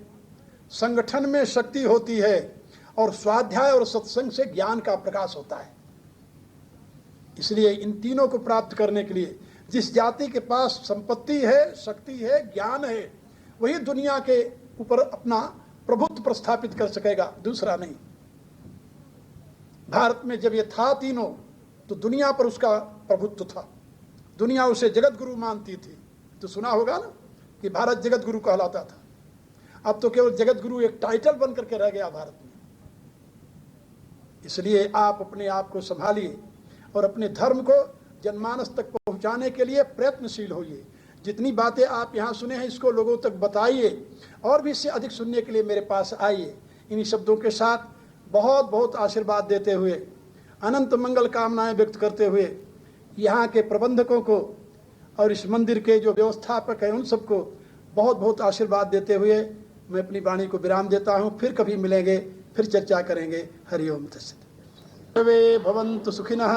संगठन में शक्ति होती है और स्वाध्याय और सत्संग से ज्ञान का प्रकाश होता है। इसलिए इन तीनों को प्राप्त करने के लिए जिस जाति के पास संपत्ति है, शक्ति है, ज्ञान है, वही दुनिया के ऊपर अपना प्रभुत्व प्रस्थापित कर सकेगा, दूसरा नहीं। भारत में जब ये था तीनों, तो दुनिया पर उसका प्रभुत्व था, दुनिया उसे जगत गुरु मानती थी। तो सुना होगा ना कि भारत जगत गुरु कहलाता था। अब तो केवल जगत गुरु एक टाइटल बन करके रह गया भारत में। इसलिए आप अपने आप को संभालिए और अपने धर्म को जनमानस तक पहुंचाने के लिए प्रयत्नशील होइए। जितनी बातें आप यहाँ सुने हैं इसको लोगों तक बताइए और भी इससे अधिक सुनने के लिए मेरे पास आइए। इन्हीं शब्दों के साथ बहुत बहुत आशीर्वाद देते हुए, अनंत मंगल कामनाएं व्यक्त करते हुए यहाँ के प्रबंधकों को और इस मंदिर के जो व्यवस्थापक हैं उन सबको बहुत बहुत आशीर्वाद देते हुए मैं अपनी वाणी को विराम देता हूँ। फिर कभी मिलेंगे, फिर चर्चा करेंगे। हरि ओम तत्सत्। सर्वे भवन्तु सुखिनः,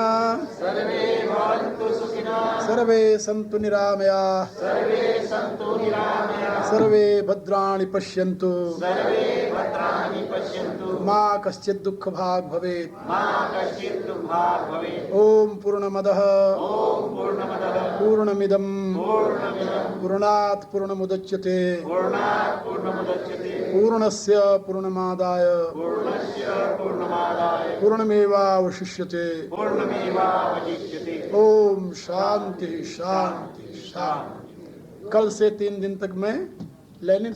सर्वे भवन्तु सुखिनः, सर्वे सन्तु निरामयाः, सर्वे सन्तु निरामयाः, सर्वे भद्राणि पश्यन्तु, सर्वे भद्राणि पश्यन्तु, मा कश्चित् दुःखभाग् भवेत्। मा कश्चित् दुःखभाग् भवेत्। ओम पूर्णमदः ॐ पूर्णमदः पूर्णमिदं पूर्णमिदं पूर्णात् पूर्णमुदच्यते पूर्णात् पूर्णमुदच्यते पूर्णस्य पूर्णमादाय पूर्णस्य पूर्णमादाय पूर्णमेवावशिष्यते। पूर्णमेवावशिष्यते। ओम शांति शांति शांति। कल से 3 दिन तक मैं लेनिन